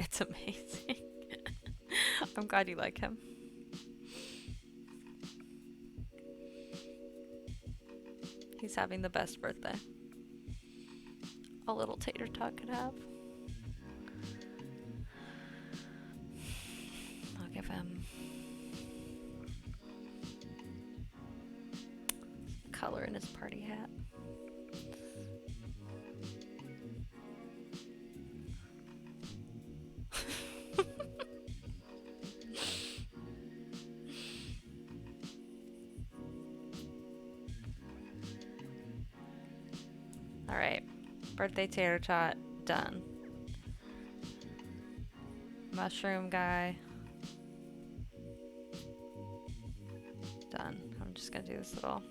It's amazing. I'm glad you like him. He's having the best birthday a little tater tot could have. I'll give him color in his party hat. Alright, birthday tater tot done. Mushroom guy done. I'm just gonna do this little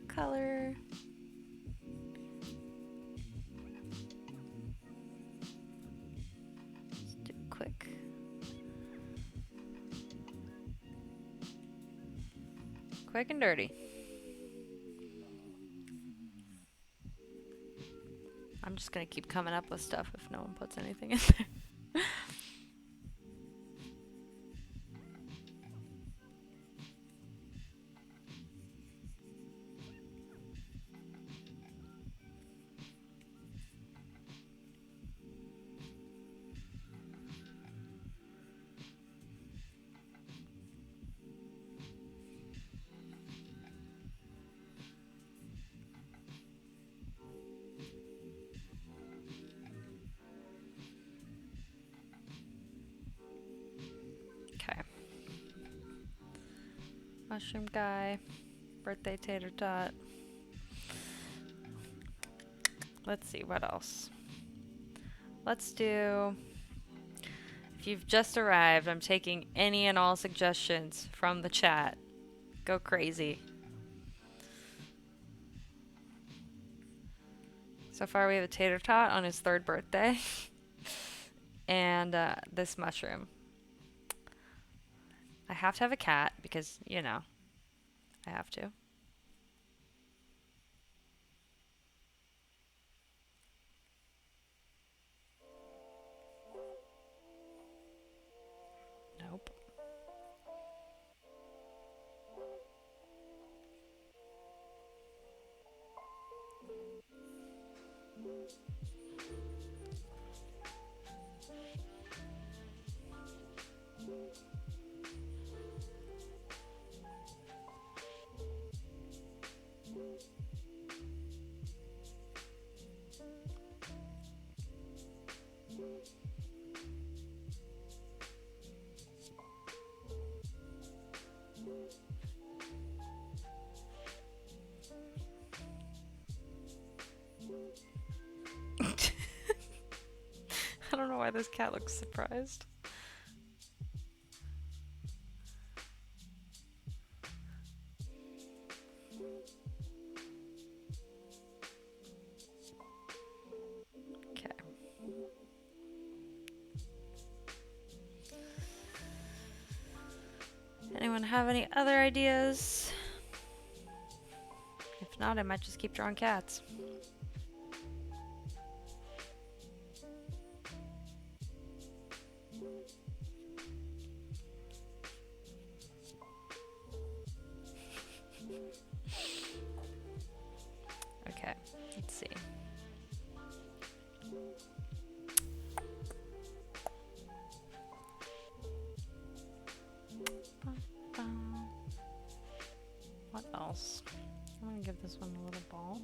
color. Just do quick. Quick and dirty. I'm just gonna keep coming up with stuff if no one puts anything in there. Okay. Mushroom guy, birthday tater tot. Let's see, what else? Let's do, if you've just arrived, I'm taking any and all suggestions from the chat. Go crazy. So far we have a tater tot on his 3rd birthday. And this mushroom. I have to have a cat because, you know, I have to. Nope. I don't know why this cat looks surprised. Okay. anyone have any other ideas? If not, I might just keep drawing cats. Okay, let's see. What else? I'm gonna give this one a little ball.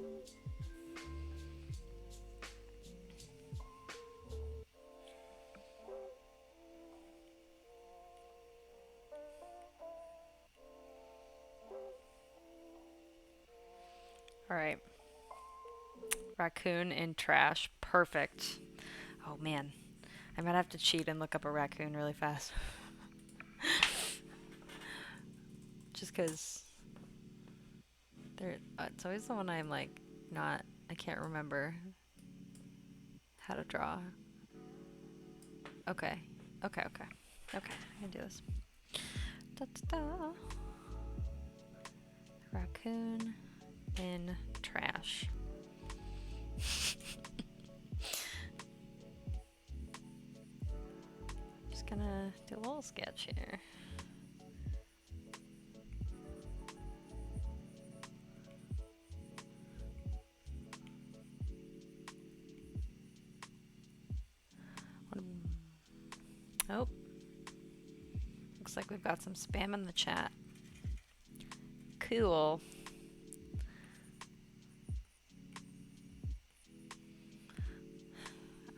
All right. Raccoon in trash. Perfect. Oh man. I might have to cheat and look up a raccoon really fast. Just because it's always the one I'm like, I can't remember how to draw. Okay. Okay, I can do this. Da, da, da. Raccoon in trash. Just gonna do a little sketch here. Oh. Looks like we've got some spam in the chat. Cool.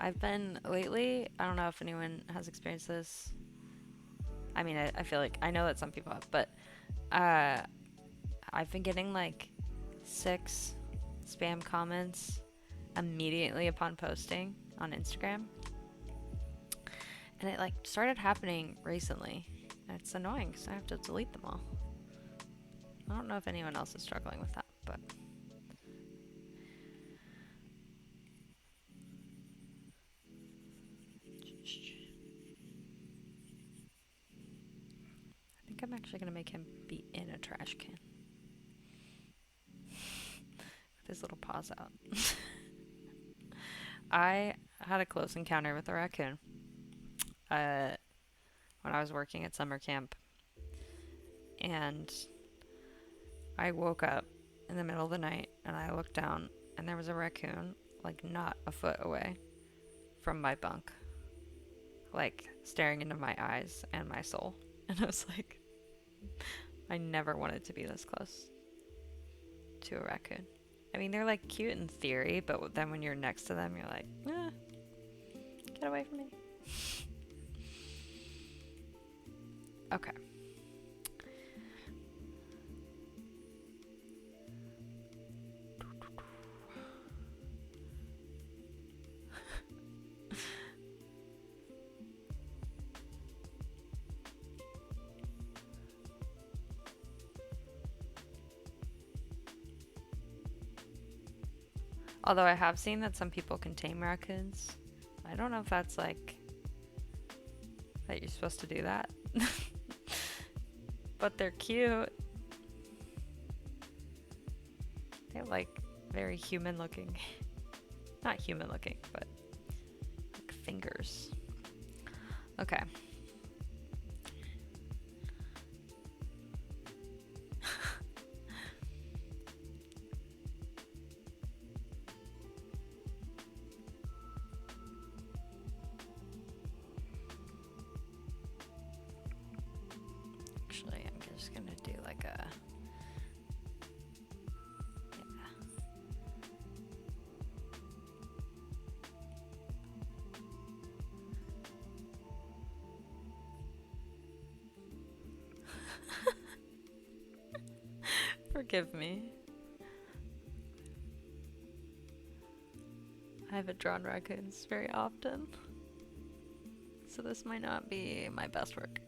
I've been lately, I don't know if anyone has experienced this. I mean, I feel like I know that some people have, but I've been getting like 6 spam comments immediately upon posting on Instagram. And it like started happening recently. And it's annoying because I have to delete them all. I don't know if anyone else is struggling with that, but I think I'm actually going to make him be in a trash can. With his little paws out. I had a close encounter with a raccoon when I was working at summer camp. And I woke up in the middle of the night and I looked down and there was a raccoon like not a foot away from my bunk, like staring into my eyes and my soul. And I was like, I never wanted to be this close to a raccoon. I mean, they're like cute in theory, but then when you're next to them, you're like, get away from me. Okay. Although I have seen that some people can tame raccoons. I don't know if that's like that you're supposed to do that. But they're cute. They're like very human looking. Not human looking, but like fingers. Okay. Actually, I'm just gonna do like a Forgive me. I haven't drawn raccoons very often, so this might not be my best work.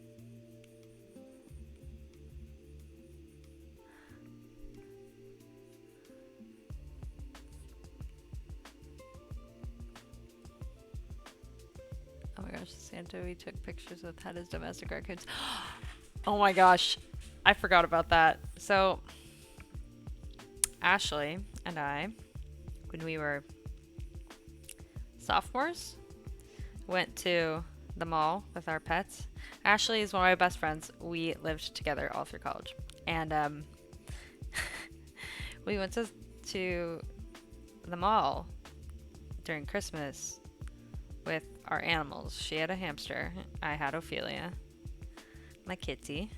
Oh my gosh, Santa, we took pictures with had his domestic raccoons. Oh my gosh, I forgot about that. So, Ashley and I, when we were sophomores, went to the mall with our pets. Ashley is one of my best friends. We lived together all through college. And we went to the mall during Christmas with our animals. She had a hamster. I had Ophelia, my kitty.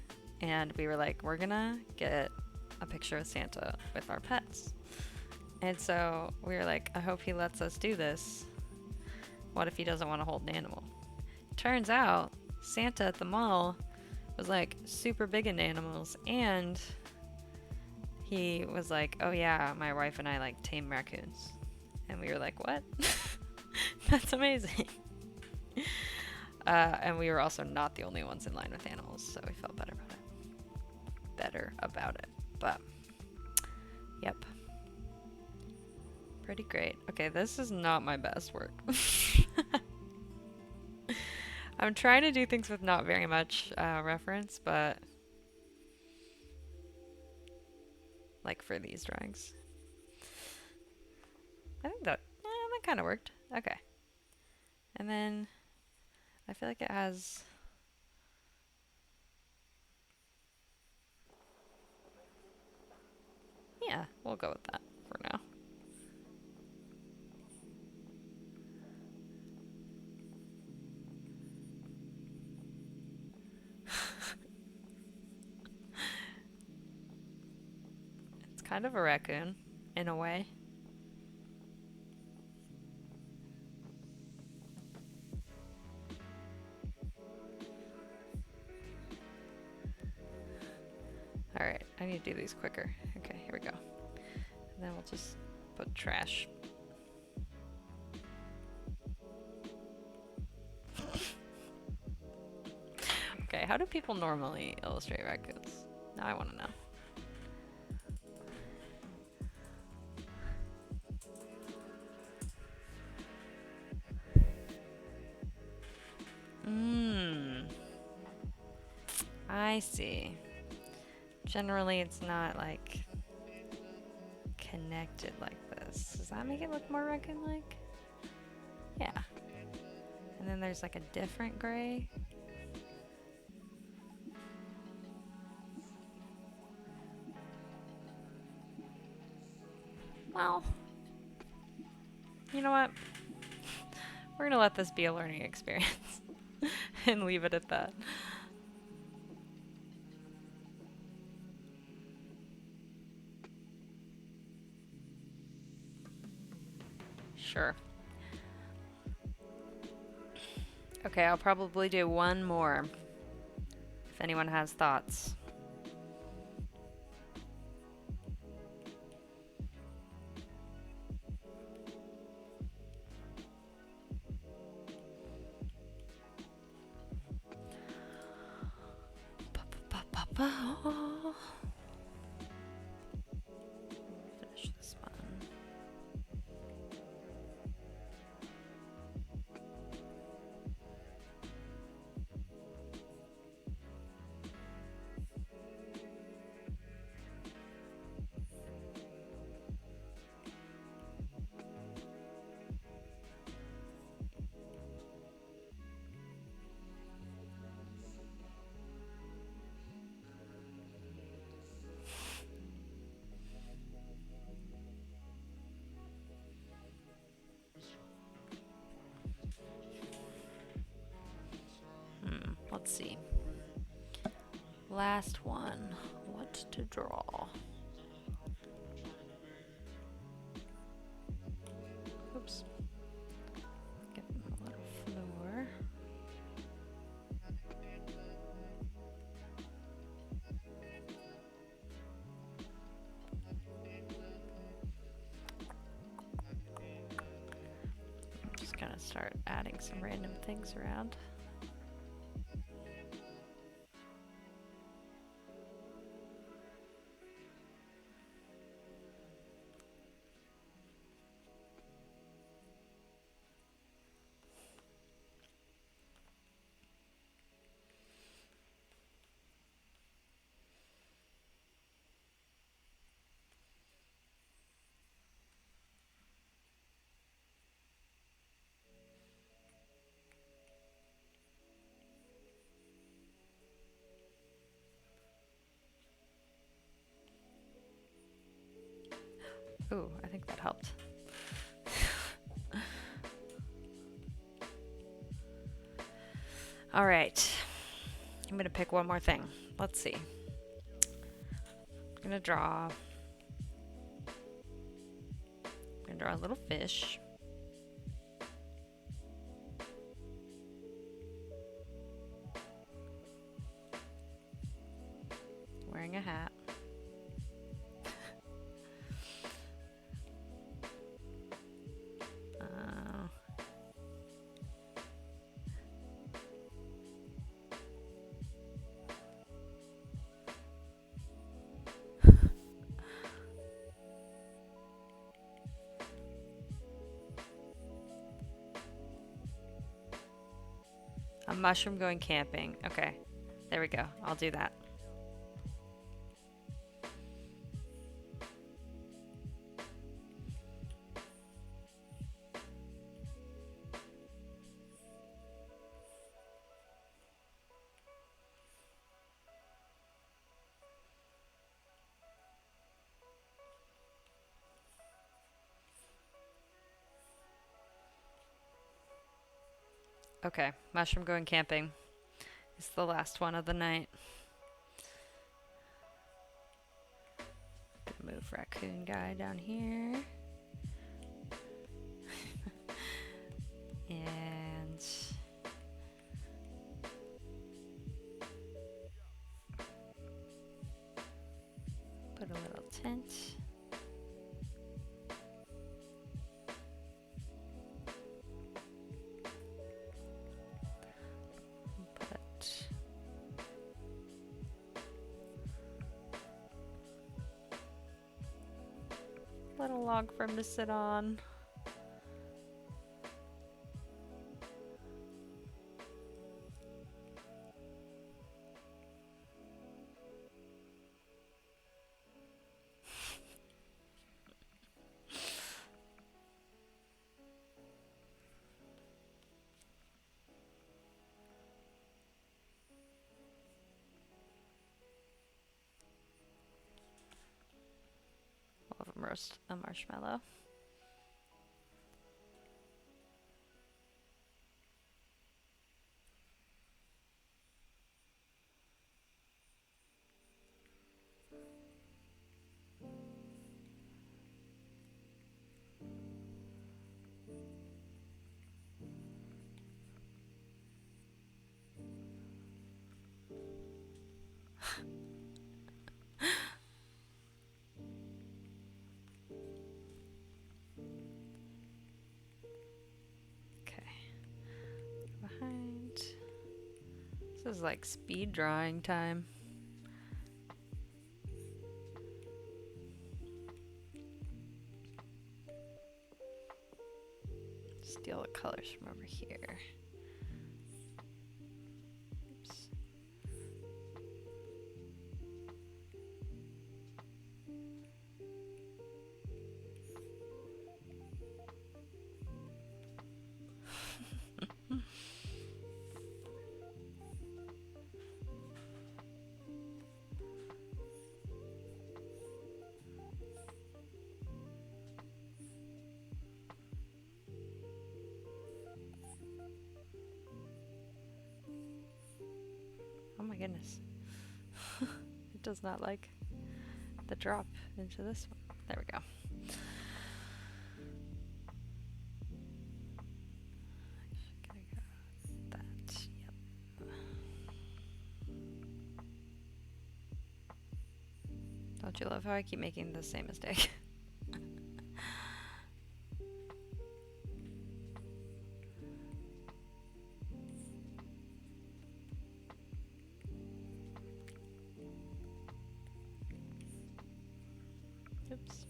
And we were like, we're gonna get a picture of Santa with our pets. And so we were like, I hope he lets us do this. What if he doesn't want to hold an animal? Turns out, Santa at the mall was like super big into animals, and he was like, oh yeah, my wife and I like tame raccoons. And we were like, what? That's amazing. And we were also not the only ones in line with animals, so we felt better about it. But, yep. Pretty great. Okay, this is not my best work. I'm trying to do things with not very much reference, but like for these drawings. I think that kind of worked. Okay. And then I feel like it has... Yeah, we'll go with that for now. It's kind of a raccoon, in a way. Alright, I need to do these quicker. Okay, here we go. And then we'll just put trash. Okay, how do people normally illustrate raccoons? Now I want to know. I see. Generally, it's not like connected like this. Does that make it look more raccoon-like? Yeah. And then there's like a different gray. Well, you know what? We're gonna let this be a learning experience and leave it at that. Sure. Okay, I'll probably do one more if anyone has thoughts. Finish this one. Let's see. Last one. What to draw? Oops. Give him a little floor. I'm just gonna start adding some random things around. Ooh, I think that helped. All right. I'm going to pick one more thing. Let's see. I'm going to draw a little fish. Wearing a hat. A mushroom going camping. Okay. There we go. I'll do that. Okay. Mushroom going camping. It's the last one of the night. Move raccoon guy down here. And put a little tent. Little log for him to sit on. We'll have him roast a marshmallow. Behind. This is like speed drawing time. Steal the colors from over here. Oops. Oh my goodness. It does not like the drop into this one. There we go. That, yep. Don't you love how I keep making the same mistake? Oops.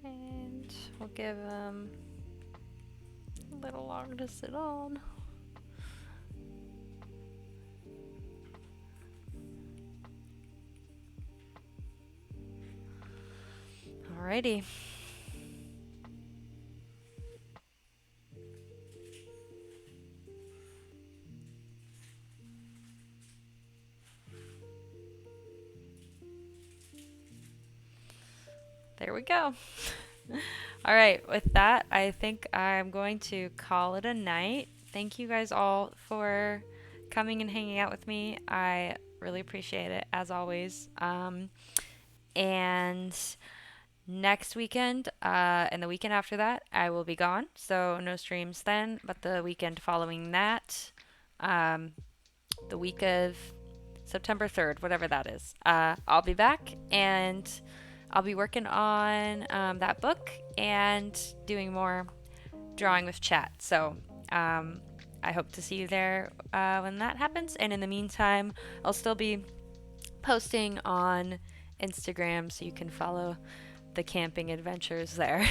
And we'll give him a little log to sit on. Alrighty. There we go. All right, with that, I think I'm going to call it a night. Thank you guys all for coming and hanging out with me. I really appreciate it, as always. And next weekend and the weekend after that, I will be gone. So no streams then, but the weekend following that, um, the week of September 3rd, whatever that is, I'll be back and I'll be working on that book and doing more drawing with chat. So I hope to see you there when that happens. And in the meantime, I'll still be posting on Instagram so you can follow the camping adventures there.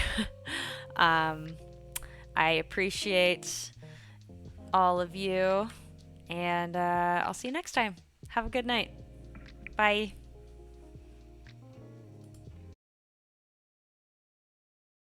um, I appreciate all of you, and I'll see you next time. Have a good night. Bye.